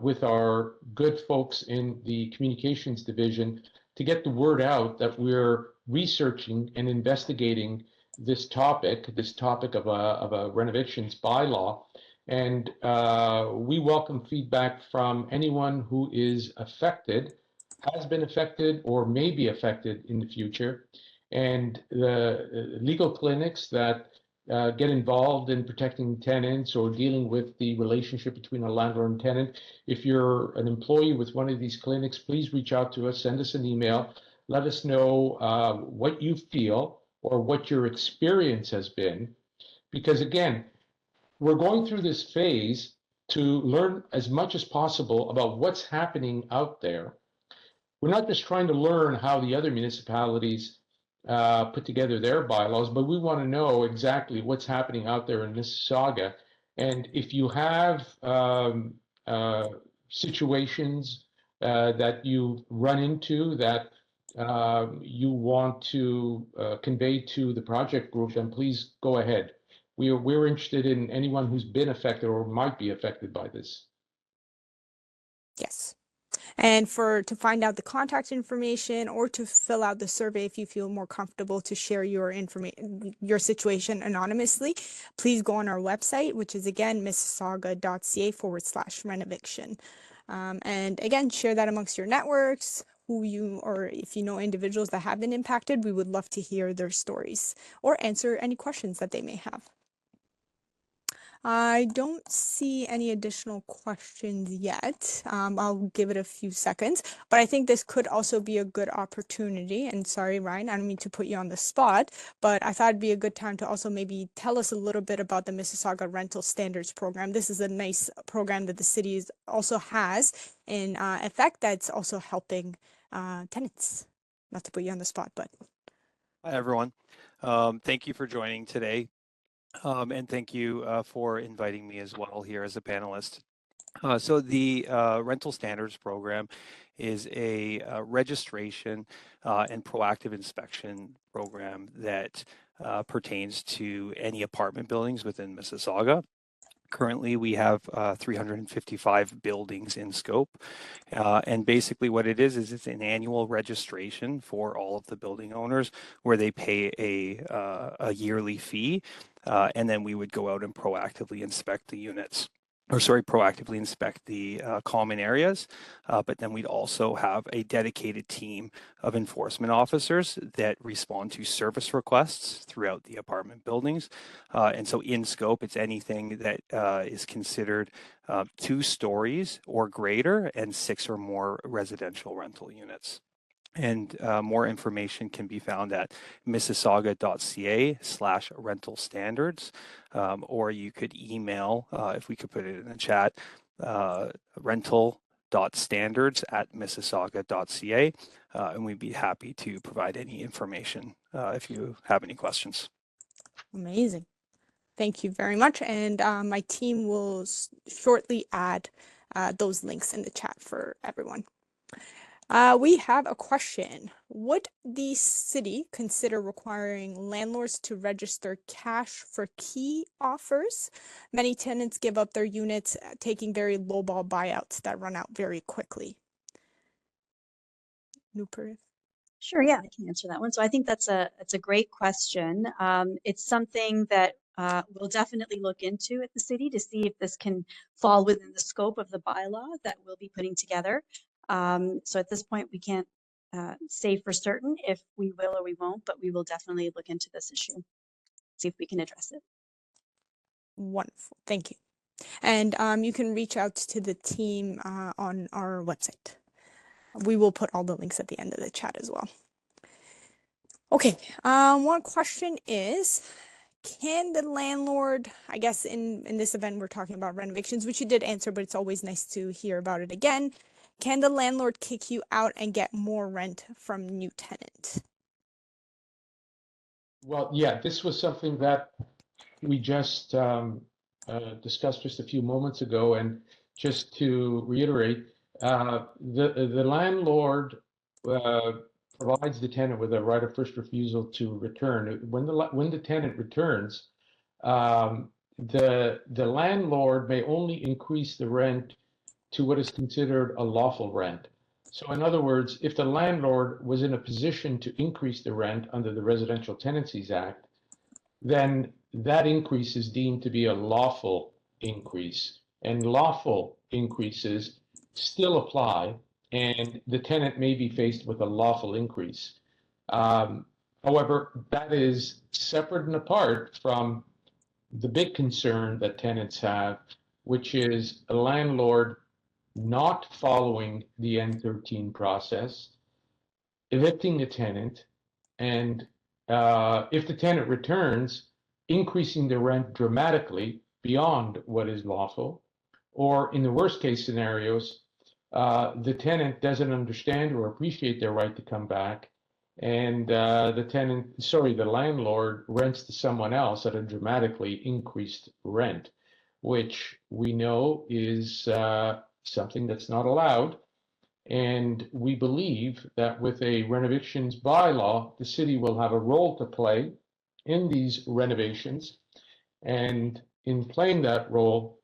with our good folks in the communications division to get the word out that we're researching and investigating this topic of a renovictions bylaw. And we welcome feedback from anyone who is affected, has been affected, or may be affected in the future. And the legal clinics that get involved in protecting tenants or dealing with the relationship between a landlord and tenant. If you're an employee with one of these clinics, please reach out to us, send us an email, let us know what you feel or what your experience has been. Because again, we're going through this phase to learn as much as possible about what's happening out there. We're not just trying to learn how the other municipalities put together their bylaws, but we want to know exactly what's happening out there in Mississauga. And if you have situations that you run into that you want to convey to the project group, then please go ahead. We're interested in anyone who's been affected or might be affected by this. Yes. And to find out the contact information or to fill out the survey if you feel more comfortable to share your your situation anonymously, please go on our website, which is again mississauga.ca/renoviction. And again, share that amongst your networks, or if you know individuals that have been impacted, we would love to hear their stories or answer any questions that they may have. I don't see any additional questions yet. I'll give it a few seconds, but I think this could also be a good opportunity. And sorry, Ryan, I don't mean to put you on the spot, but I thought it'd be a good time to also maybe tell us a little bit about the Mississauga Rental Standards Program. This is a nice program that the city also has in effect that's also helping tenants. Not to put you on the spot, but. Hi, everyone. Thank you for joining today. And thank you for inviting me as well here as a panelist. So the Rental Standards Program is a registration and proactive inspection program that pertains to any apartment buildings within Mississauga. Currently, we have 355 buildings in scope. And basically what it is it's an annual registration for all of the building owners where they pay a yearly fee. And then we would go out and proactively inspect the units. Proactively inspect the common areas, but then we'd also have a dedicated team of enforcement officers that respond to service requests throughout the apartment buildings. And so in scope, it's anything that is considered 2 stories or greater and 6 or more residential rental units. And more information can be found at mississauga.ca/rental standards, or you could email, if we could put it in the chat, rental.standards@mississauga.ca, and we'd be happy to provide any information if you have any questions. Amazing. Thank you very much. And my team will shortly add those links in the chat for everyone. We have a question. Would the city consider requiring landlords to register cash for key offers? Many tenants give up their units, taking very lowball buyouts that run out very quickly. Nooper. Sure, yeah, I can answer that one. So I think that's a great question. It's something that we'll definitely look into at the city to see if this can fall within the scope of the bylaw that we'll be putting together. So at this point, we can't say for certain if we will or we won't, but we will definitely look into this issue, see if we can address it. Wonderful, thank you. And you can reach out to the team on our website. We will put all the links at the end of the chat as well. Okay, one question is, can the landlord, I guess in this event we're talking about renovictions, which you did answer, but it's always nice to hear about it again. Can the landlord kick you out and get more rent from new tenant? Well, yeah, this was something that we just discussed just a few moments ago, and just to reiterate, the landlord provides the tenant with a right of first refusal to return. When the tenant returns, the landlord may only increase the rent to what is considered a lawful rent. So in other words, if the landlord was in a position to increase the rent under the Residential Tenancies Act, then that increase is deemed to be a lawful increase. And lawful increases still apply, and the tenant may be faced with a lawful increase. However, that is separate and apart from the big concern that tenants have, which is a landlord not following the N13 process, evicting a tenant, and if the tenant returns, increasing the rent dramatically beyond what is lawful, or in the worst case scenarios, the tenant doesn't understand or appreciate their right to come back, and the landlord rents to someone else at a dramatically increased rent, which we know is something that's not allowed. And we believe that with a renovictions bylaw, the city will have a role to play in these renovations. And in playing that role,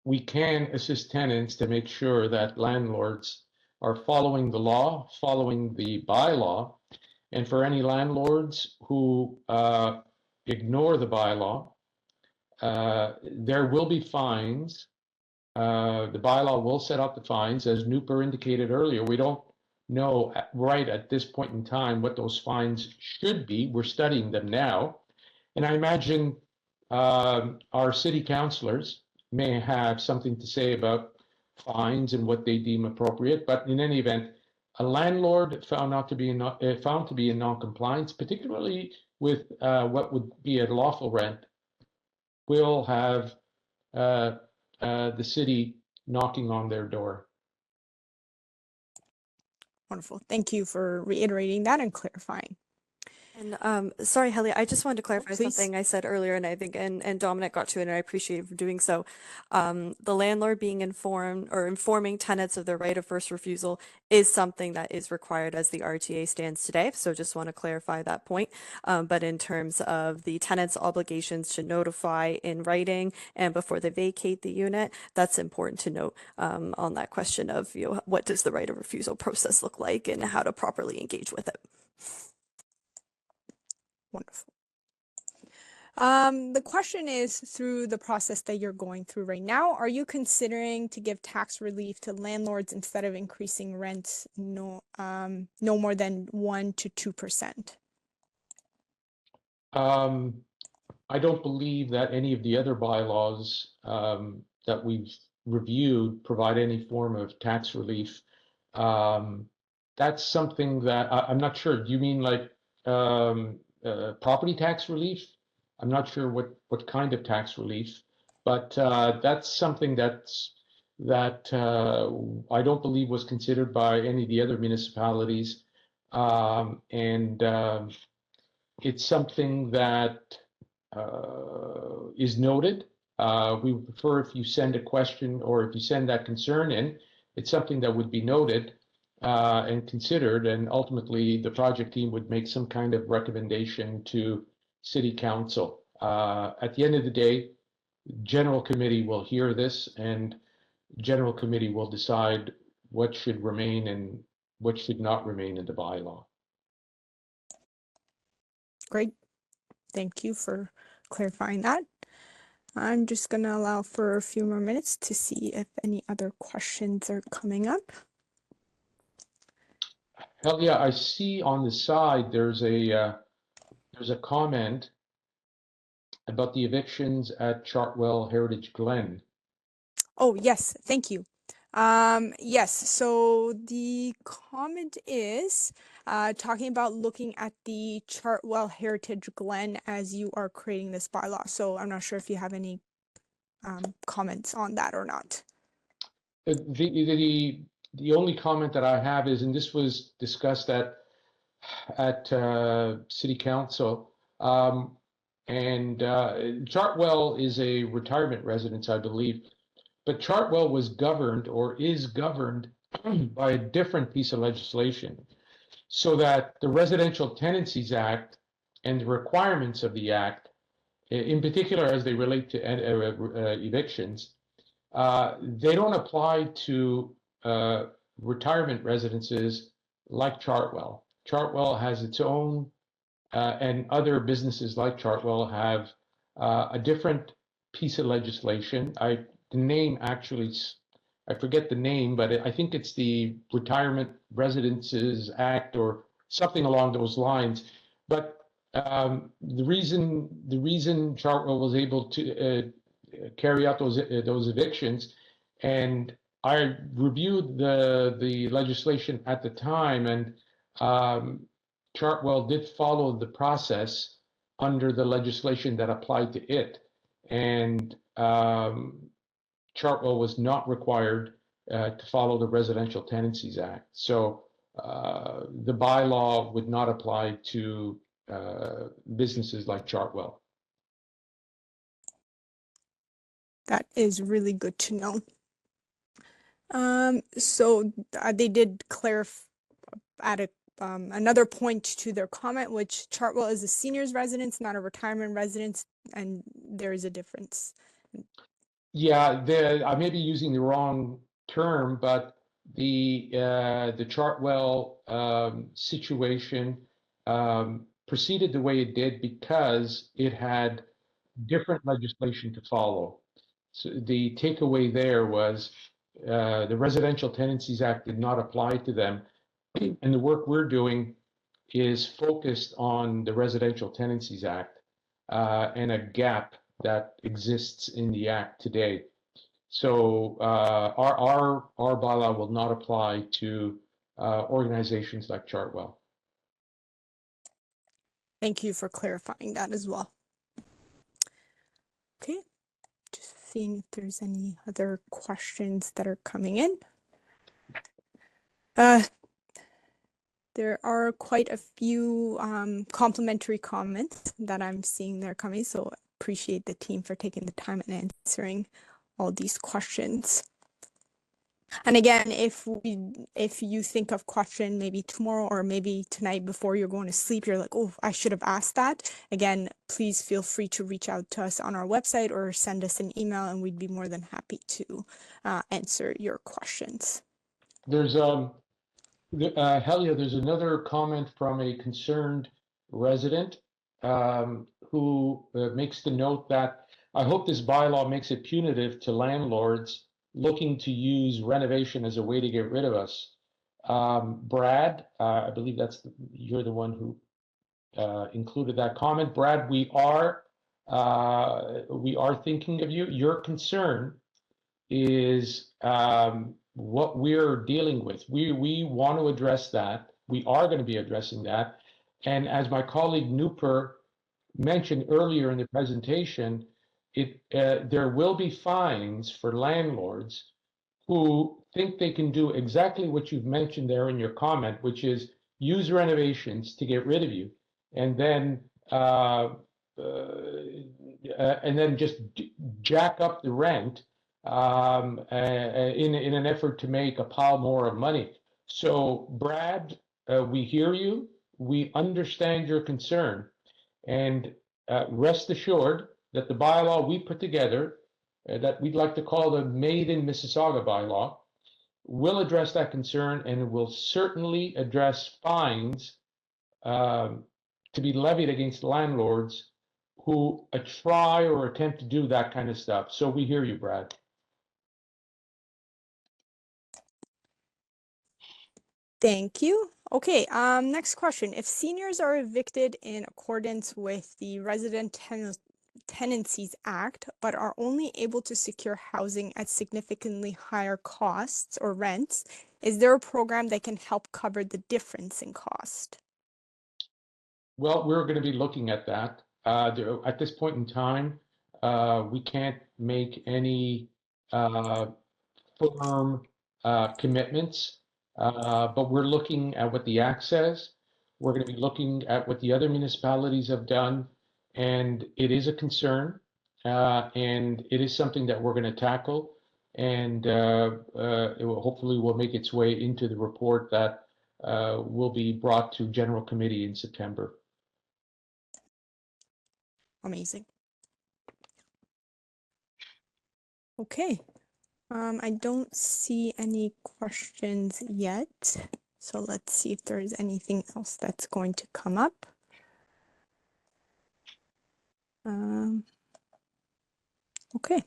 we can assist tenants to make sure that landlords are following the law, following the bylaw. And for any landlords who ignore the bylaw, there will be fines. The bylaw will set out the fines, as Nooper indicated earlier. We don't know right at this point in time what those fines should be. We're studying them now. And I imagine our city councilors may have something to say about fines and what they deem appropriate. But in any event, a landlord found to be in non-compliance, particularly with what would be a lawful rent, will have the city knocking on their door. Wonderful. Thank you for reiterating that and clarifying. And sorry, Helly, I just wanted to clarify please. something I said earlier, and I think and Dominic got to it, and I appreciate you for doing so. The landlord being informed or informing tenants of their right of first refusal is something that is required as the RTA stands today. So just want to clarify that point. But in terms of the tenant's obligations to notify in writing and before they vacate the unit, that's important to note on that question of, you know, what does the right of refusal process look like and how to properly engage with it. Wonderful. The question is, through the process that you're going through right now, are you considering to give tax relief to landlords instead of increasing rents no more than 1% to 2%? I don't believe that any of the other bylaws that we've reviewed provide any form of tax relief. That's something that I'm not sure. Do you mean like property tax relief? I'm not sure what kind of tax relief, but that's something that I don't believe was considered by any of the other municipalities, and it's something that is noted. We would prefer if you send a question or if you send that concern in, it's something that would be noted. and considered, and ultimately the project team would make some kind of recommendation to City Council. At the end of the day, General Committee will hear this, and General Committee will decide what should remain and what should not remain in the bylaw. Great. Thank you for clarifying that. I'm just going to allow for a few more minutes to see if any other questions are coming up. Hell yeah, I see on the side there's a comment about the evictions at Chartwell Heritage Glen. Oh, yes, thank you. Yes, so the comment is talking about looking at the Chartwell Heritage Glen as you are creating this bylaw. So I'm not sure if you have any comments on that or not. The only comment that I have is, and this was discussed at City Council, and Chartwell is a retirement residence, I believe. But Chartwell was governed, or is governed, by a different piece of legislation, so that the Residential Tenancies Act and the requirements of the Act, in particular as they relate to evictions, they don't apply to retirement residences like Chartwell. Chartwell has its own, and other businesses like Chartwell have a different piece of legislation. The name actually, I forget the name, but I think it's the Retirement Residences Act or something along those lines. But the reason Chartwell was able to carry out those evictions, and I reviewed the legislation at the time, and Chartwell did follow the process under the legislation that applied to it, and Chartwell was not required to follow the Residential Tenancies Act. So the bylaw would not apply to businesses like Chartwell. That is really good to know. So they did clarify at another point to their comment, which Chartwell is a seniors residence, not a retirement residence, and there is a difference. Yeah, I may be using the wrong term, but the Chartwell situation proceeded the way it did because it had different legislation to follow. So the takeaway there was the Residential Tenancies Act did not apply to them, and the work we're doing is focused on the Residential Tenancies Act and a gap that exists in the Act today. So our bylaw will not apply to organizations like Chartwell. Thank you for clarifying that as well. Okay, just seeing if there's any other questions that are coming in. There are quite a few complimentary comments that I'm seeing there coming, so appreciate the team for taking the time and answering all these questions. And again, if you think of question maybe tomorrow or maybe tonight before you're going to sleep, you're like, oh, I should have asked that. Again, please feel free to reach out to us on our website or send us an email, and we'd be more than happy to answer your questions. There's Helia, there's another comment from a concerned resident who makes the note that I hope this bylaw makes it punitive to landlords looking to use renovation as a way to get rid of us. Brad, I believe you're the one who included that comment. Brad, we are thinking of you. Your concern is what we're dealing with. We want to address that. We are going to be addressing that. And as my colleague Nooper mentioned earlier in the presentation, there will be fines for landlords who think they can do exactly what you've mentioned there in your comment, which is use renovations to get rid of you, and then just jack up the rent in an effort to make a pile more of money. So Brad, we hear you. We understand your concern. And rest assured that the bylaw we put together, that we'd like to call the Made in Mississauga bylaw, will address that concern and will certainly address fines to be levied against landlords who try or attempt to do that kind of stuff. So we hear you, Brad. Thank you. Okay, next question. If seniors are evicted in accordance with the Tenancies Act, but are only able to secure housing at significantly higher costs or rents, is there a program that can help cover the difference in cost? Well, we're going to be looking at that. At this point in time, we can't make any firm commitments, but we're looking at what the Act says. We're going to be looking at what the other municipalities have done, and it is a concern, and it is something that we're going to tackle, and it will hopefully will make its way into the report that will be brought to General Committee in September. Amazing. Okay. I don't see any questions yet. So let's see if there's anything else that's going to come up. Okay.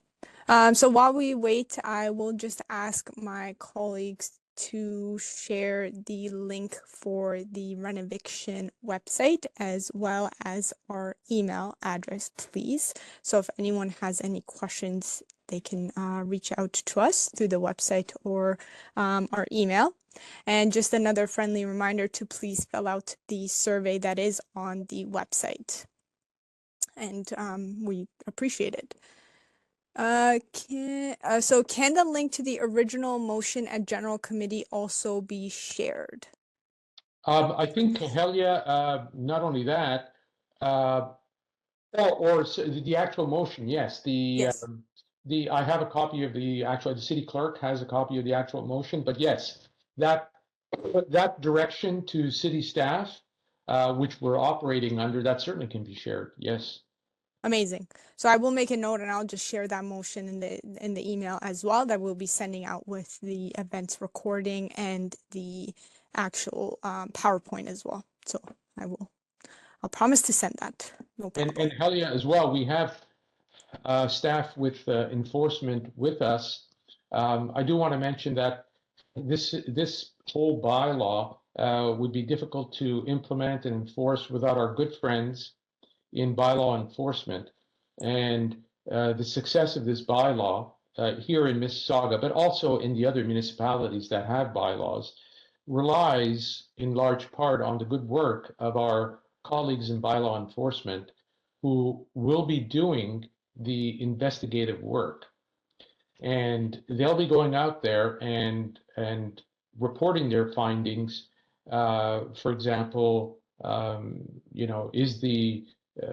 So while we wait, I will just ask my colleagues to share the link for the Renoviction website as well as our email address, please. So if anyone has any questions, they can reach out to us through the website or our email. And just another friendly reminder to please fill out the survey that is on the website. And we appreciate it. So can the link to the original motion at General Committee also be shared? I think Helia, not only that, or the actual motion, yes. Yes. I have a copy of the city clerk has a copy of the actual motion, but yes, that direction to city staff, which we're operating under, that certainly can be shared. Yes. Amazing. So I will make a note and I'll just share that motion in the email as well that we'll be sending out with the events recording and the actual PowerPoint as well. So I'll promise to send that. No problem. And Helia as well, we have staff with enforcement with us. I do want to mention that this whole bylaw would be difficult to implement and enforce without our good friends in bylaw enforcement. And the success of this bylaw here in Mississauga, but also in the other municipalities that have bylaws, relies in large part on the good work of our colleagues in bylaw enforcement who will be doing the investigative work. And they'll be going out there and reporting their findings. For example, is the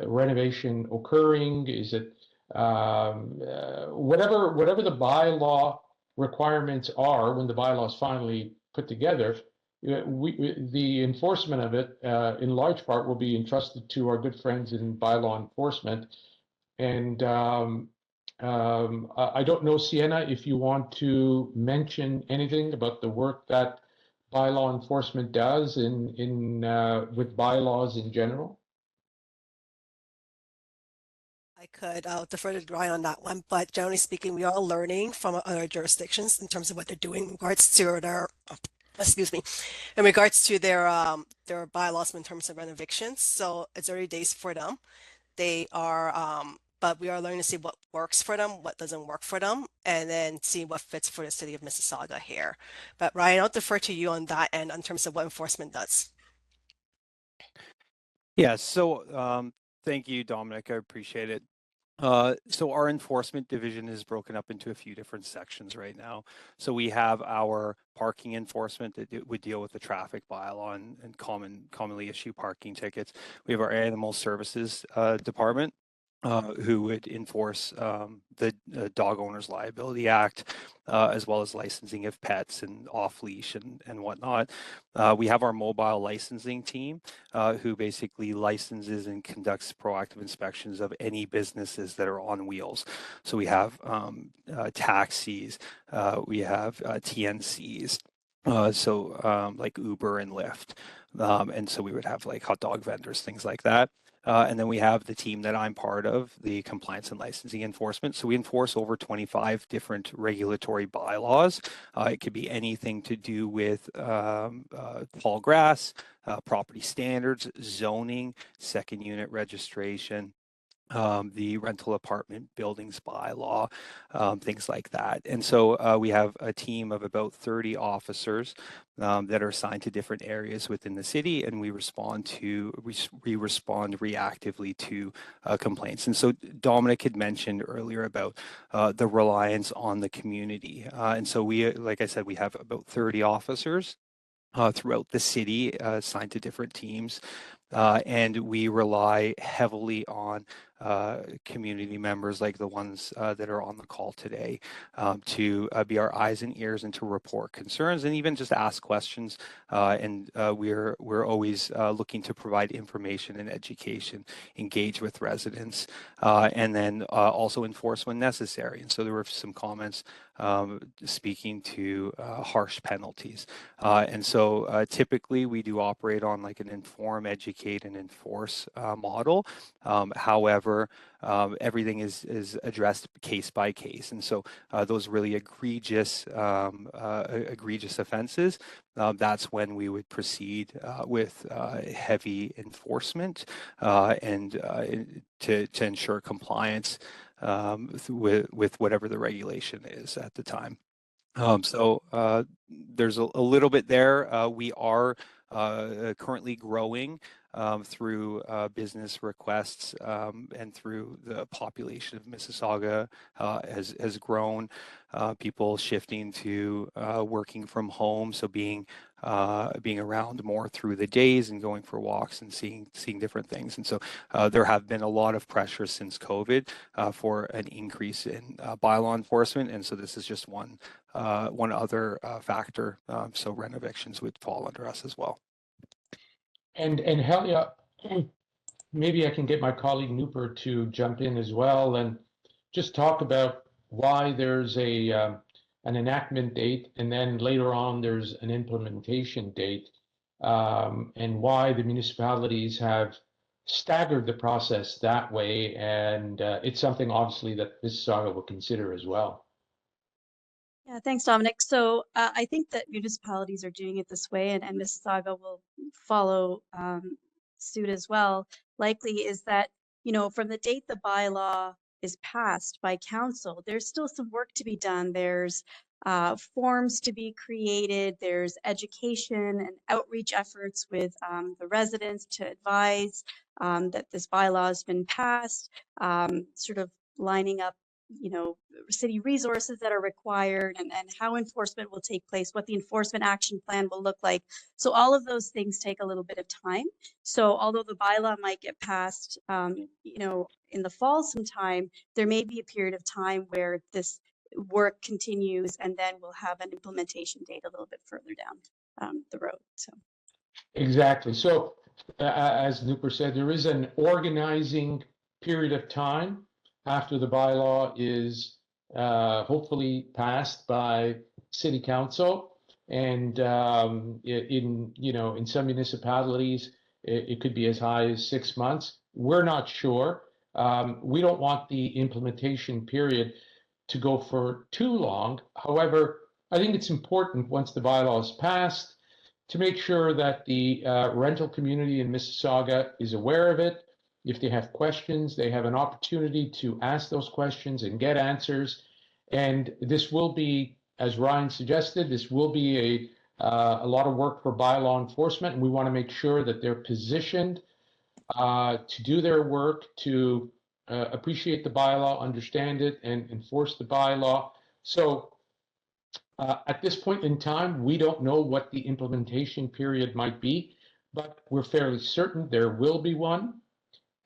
renovation occurring? Is it whatever the bylaw requirements are when the bylaw is finally put together? The enforcement of it, in large part, will be entrusted to our good friends in bylaw enforcement. And I don't know, Sienna, if you want to mention anything about the work that bylaw enforcement does with bylaws in general. I could defer to Ryan on that one, but generally speaking, we are learning from other jurisdictions in terms of what they're doing in regards to their, in regards to their bylaws in terms of renovictions. So it's early days for them. They are, but we are learning to see what works for them, what doesn't work for them, and then see what fits for the city of Mississauga here. But Ryan, I'll defer to you on that end in terms of what enforcement does. Yeah, so thank you, Dominic. I appreciate it. So our enforcement division is broken up into a few different sections right now. So we have our parking enforcement that would deal with the traffic bylaw and commonly issue parking tickets. We have our animal services department, who would enforce the Dog Owners Liability Act, as well as licensing of pets and off leash and whatnot. We have our mobile licensing team, who basically licenses and conducts proactive inspections of any businesses that are on wheels. So we have taxis, we have TNCs. Like Uber and Lyft. And so we would have like hot dog vendors, things like that. And then we have the team that I'm part of, the compliance and licensing enforcement. So we enforce over 25 different regulatory bylaws. It could be anything to do with tall grass, property standards, zoning, second unit registration, the rental apartment buildings bylaw, things like that. And so we have a team of about 30 officers that are assigned to different areas within the city, and we respond reactively to complaints. And so Dominic had mentioned earlier about the reliance on the community. And so we, like I said, we have about 30 officers throughout the city assigned to different teams. And we rely heavily on community members like the ones that are on the call today to be our eyes and ears and to report concerns and even just ask questions. We're always looking to provide information and education, engage with residents, and then also enforce when necessary. And so there were some comments speaking to harsh penalties. And so typically we do operate on like an inform, educate, and enforce model. However, everything is addressed case by case. And so those really egregious offenses, that's when we would proceed with heavy enforcement and to ensure compliance with whatever the regulation is at the time. So there's a little bit there. We are currently growing through business requests and through the population of Mississauga has grown. People shifting to working from home, so being around more through the days and going for walks and seeing different things. And so there have been a lot of pressure since COVID for an increase in bylaw enforcement. And so this is just one other factor. So renovictions would fall under us as well. And Helia, maybe I can get my colleague Nooper to jump in as well and just talk about why there's an enactment date and then later on there's an implementation date, and why the municipalities have staggered the process that way. And it's something obviously that Mississauga will consider as well. Yeah, thanks, Dominic. So I think that municipalities are doing it this way, and Mississauga will follow suit as well. Likely is that, from the date the bylaw is passed by council, there's still some work to be done. There's forms to be created. There's education and outreach efforts with the residents to advise that this bylaw has been passed, sort of lining up city resources that are required and how enforcement will take place, what the enforcement action plan will look like. So all of those things take a little bit of time. So although the bylaw might get passed, in the fall sometime, there may be a period of time where this work continues and then we'll have an implementation date a little bit further down the road. So Exactly. So as Nooper said, there is an organizing period of time after the bylaw is hopefully passed by city council. And in some municipalities, it could be as high as 6 months. We're not sure. We don't want the implementation period to go for too long. However, I think it's important once the bylaw is passed to make sure that the rental community in Mississauga is aware of it. If they have questions, they have an opportunity to ask those questions and get answers. And this will be, as Ryan suggested, this will be a lot of work for bylaw enforcement. And we want to make sure that they're positioned to do their work, to appreciate the bylaw, understand it, and enforce the bylaw. So at this point in time, we don't know what the implementation period might be, but we're fairly certain there will be one.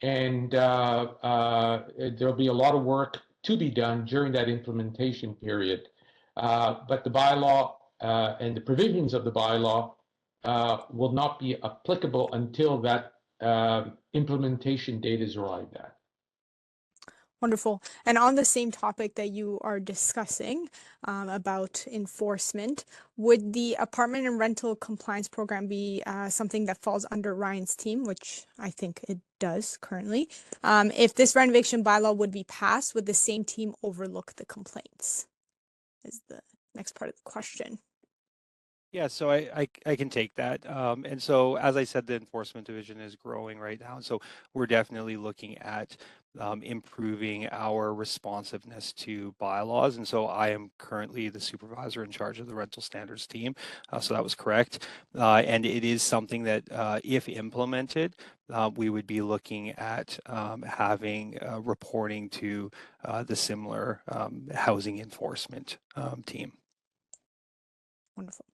and there'll be a lot of work to be done during that implementation period. But the bylaw and the provisions of the bylaw will not be applicable until that implementation date is arrived at. Wonderful. And on the same topic that you are discussing about enforcement, would the apartment and rental compliance program be something that falls under Ryan's team, which I think it does currently? If this renovation bylaw would be passed, would the same team overlook the complaints? Is the next part of the question. Yeah, so I can take that. And so, as I said, the enforcement division is growing right now. So we're definitely looking at improving our responsiveness to bylaws. And so I am currently the supervisor in charge of the rental standards team. So that was correct. And it is something that, if implemented, we would be looking at having reporting to the similar housing enforcement team. Wonderful.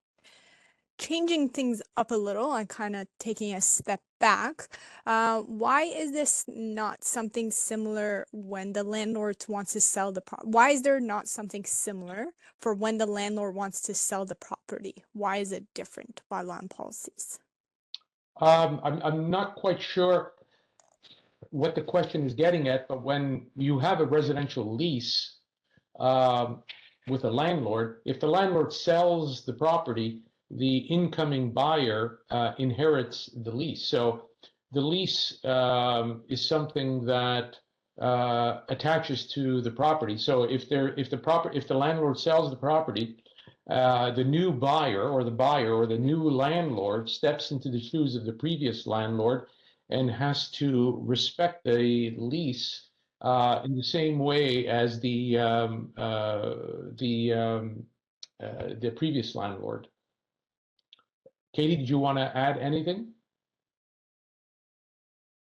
Changing things up a little and kind of taking a step back, why is this not something similar when the landlord wants to sell the property? Why is there not something similar for when the landlord wants to sell the property? Why is it different by law and policies? I'm not quite sure what the question is getting at, but when you have a residential lease with a landlord, if the landlord sells the property, the incoming buyer inherits the lease. So the lease is something that attaches to the property. So if the landlord sells the property, the new buyer or the new landlord steps into the shoes of the previous landlord and has to respect the lease in the same way as the previous landlord. Katie, did you want to add anything?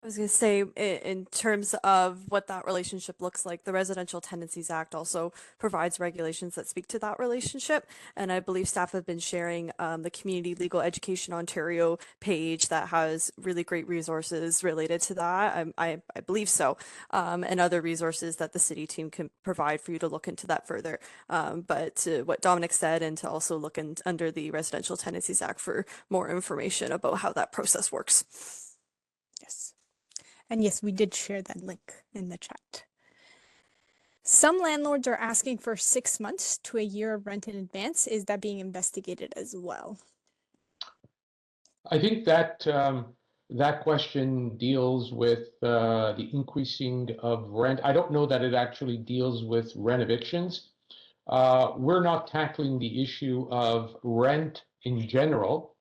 I was going to say, in terms of what that relationship looks like, the Residential Tenancies Act also provides regulations that speak to that relationship. And I believe staff have been sharing the Community Legal Education Ontario page that has really great resources related to that. I believe so. And other resources that the city team can provide for you to look into that further. But to what Dominic said, and to also look under the Residential Tenancies Act for more information about how that process works. Yes. And yes, we did share that link in the chat. Some landlords are asking for 6 months to a year of rent in advance. Is that being investigated as well? I think that that question deals with the increasing of rent. I don't know that it actually deals with renovictions. We're not tackling the issue of rent in general.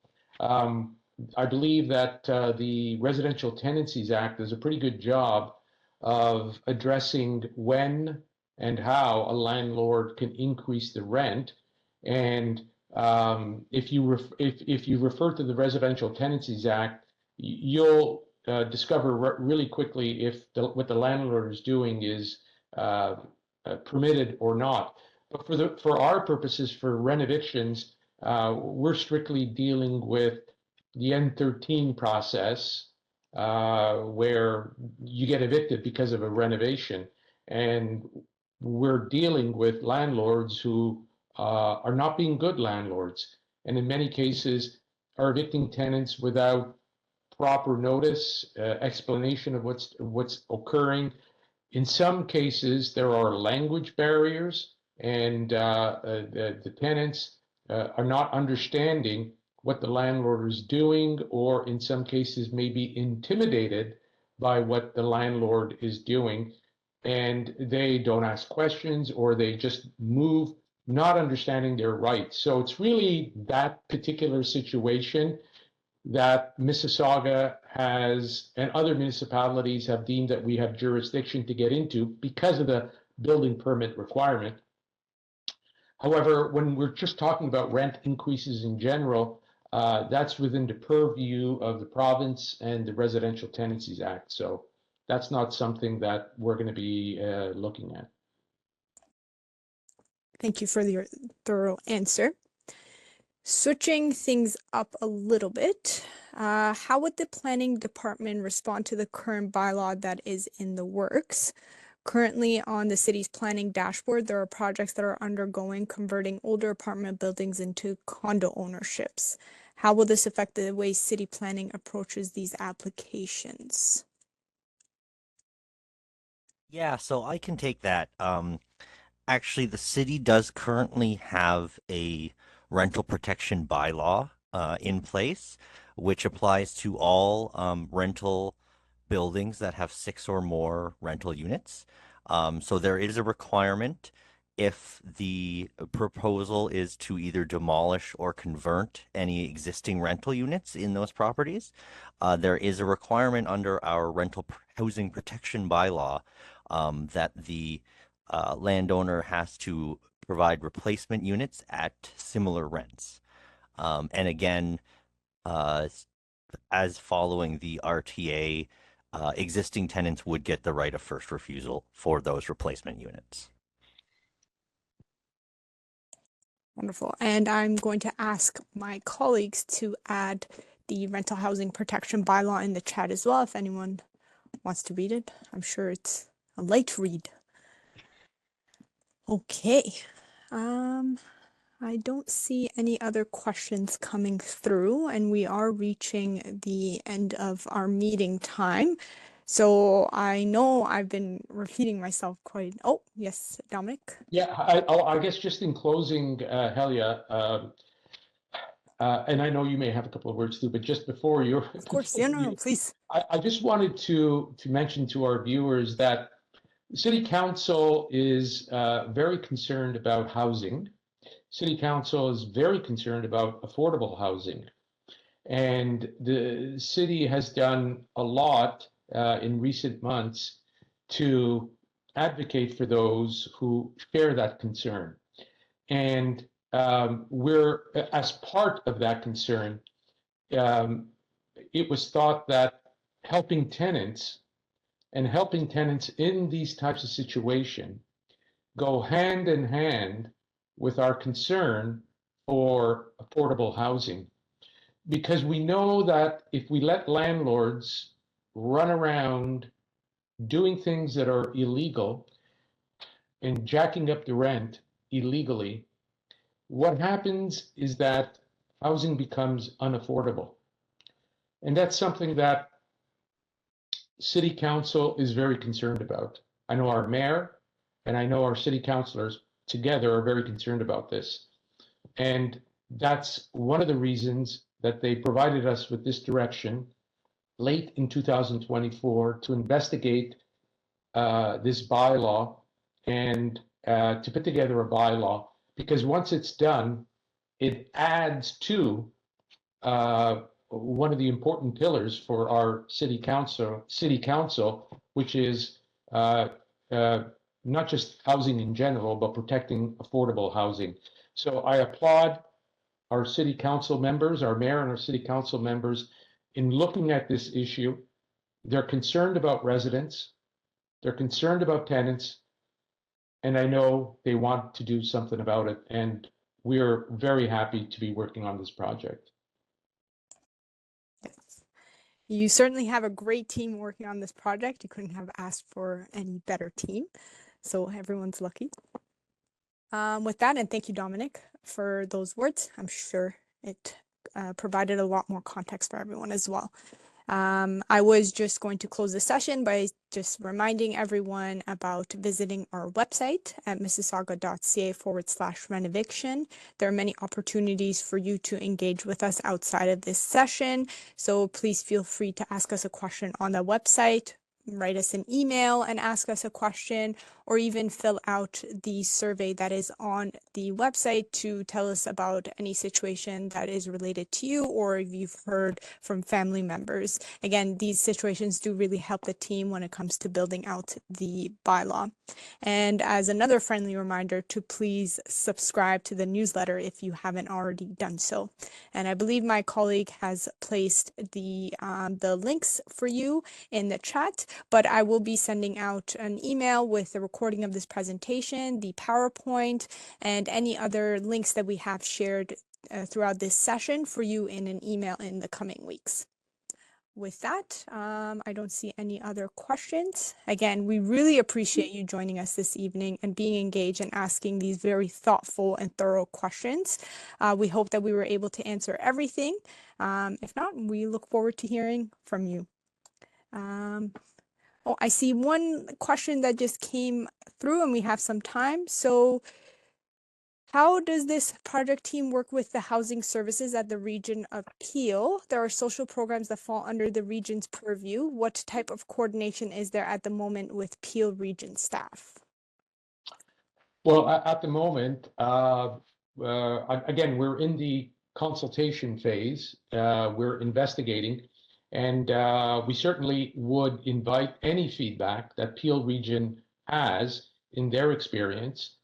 I believe that the Residential Tenancies Act does a pretty good job of addressing when and how a landlord can increase the rent. And if you refer to the Residential Tenancies Act, you'll discover really quickly if what the landlord is doing is permitted or not. But for our purposes, for renovictions, we're strictly dealing with the N13 process, where you get evicted because of a renovation. And we're dealing with landlords who are not being good landlords, and in many cases are evicting tenants without proper notice, explanation of what's occurring. In some cases, there are language barriers, and the tenants are not understanding what the landlord is doing, or in some cases may be intimidated by what the landlord is doing, and they don't ask questions, or they just move not understanding their rights. So it's really that particular situation that Mississauga has, and other municipalities have deemed that we have jurisdiction to get into because of the building permit requirement. However, when we're just talking about rent increases in general, that's within the purview of the province and the Residential Tenancies Act. So that's not something that we're going to be looking at. Thank you for your thorough answer. Switching things up a little bit, How would the planning department respond to the current bylaw that is in the works? Currently on the city's planning dashboard, there are projects that are undergoing converting older apartment buildings into condo ownerships. How will this affect the way city planning approaches these applications? Yeah, so I can take that. Actually, the city does currently have a rental protection bylaw in place, which applies to all rental buildings that have 6 or more rental units. So there is a requirement if the proposal is to either demolish or convert any existing rental units in those properties. There is a requirement under our housing protection bylaw that the landowner has to provide replacement units at similar rents. And again, as following the RTA, existing tenants would get the right of first refusal for those replacement units. Wonderful. And I'm going to ask my colleagues to add the rental housing protection bylaw in the chat as well, if anyone wants to read it. I'm sure it's a light read. Okay. I don't see any other questions coming through, and we are reaching the end of our meeting time. So I know I've been repeating myself quite. Oh, yes, Dominic. Yeah, I guess just in closing, Helia, and I know you may have a couple of words too, but just before you, Of course, yeah, no, please. I just wanted to mention to our viewers that City Council is very concerned about housing. City Council is very concerned about affordable housing. And the city has done a lot in recent months to advocate for those who share that concern. And we're, as part of that concern, it was thought that helping tenants in these types of situations go hand in hand with our concern for affordable housing. Because we know that if we let landlords run around doing things that are illegal and jacking up the rent illegally, what happens is that housing becomes unaffordable. And that's something that City Council is very concerned about. I know our mayor and I know our city councilors together are very concerned about this. And that's one of the reasons that they provided us with this direction late in 2024 to investigate this bylaw and to put together a bylaw, because once it's done, it adds to one of the important pillars for our city council, which is not just housing in general, but protecting affordable housing. So I applaud our city council members, our mayor and our city council members, in looking at this issue. They're concerned about residents, they're concerned about tenants, and I know they want to do something about it. And we're very happy to be working on this project. Yes. You certainly have a great team working on this project. You couldn't have asked for any better team. So everyone's lucky. With that, and thank you, Dominic, for those words. I'm sure it provided a lot more context for everyone as well. I was just going to close the session by just reminding everyone about visiting our website at mississauga.ca/renoviction. There are many opportunities for you to engage with us outside of this session. So please feel free to ask us a question on the website, write us an email and ask us a question, or even fill out the survey that is on the website to tell us about any situation that is related to you, or if you've heard from family members. Again, these situations do really help the team when it comes to building out the bylaw. And as another friendly reminder to please subscribe to the newsletter if you haven't already done so. And I believe my colleague has placed the links for you in the chat, but I will be sending out an email with the recording of this presentation, the PowerPoint, and any other links that we have shared throughout this session for you in an email in the coming weeks. With that, I don't see any other questions. Again, we really appreciate you joining us this evening and being engaged and asking these very thoughtful and thorough questions. We hope that we were able to answer everything. If not, we look forward to hearing from you. Oh, I see one question that just came through and we have some time. So how does this project team work with the housing services at the region of Peel? There are social programs that fall under the region's purview. What type of coordination is there at the moment with Peel region staff? Well, at the moment, again, we're in the consultation phase. We're investigating, and we certainly would invite any feedback that Peel region has in their experience.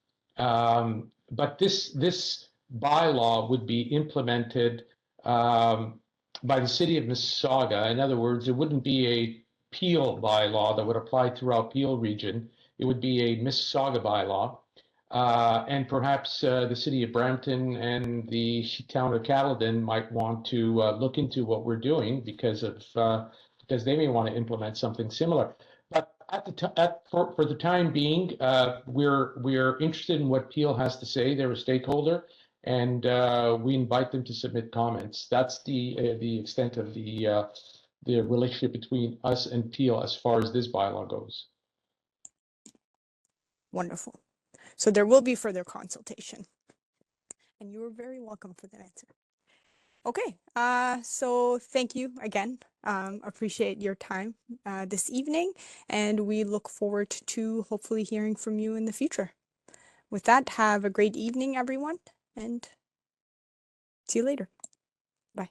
But this bylaw would be implemented by the City of Mississauga. In other words, it wouldn't be a Peel bylaw that would apply throughout Peel region. It would be a Mississauga bylaw. And perhaps the City of Brampton and the town of Caledon might want to look into what we're doing because they may want to implement something similar. But for the time being, we're interested in what Peel has to say. They're a stakeholder, and we invite them to submit comments. That's the extent of the relationship between us and Peel as far as this bylaw goes. Wonderful. So there will be further consultation. And you are very welcome for that answer. Okay, so thank you again. Appreciate your time this evening, and we look forward to hopefully hearing from you in the future. With that, have a great evening, everyone, and see you later. Bye.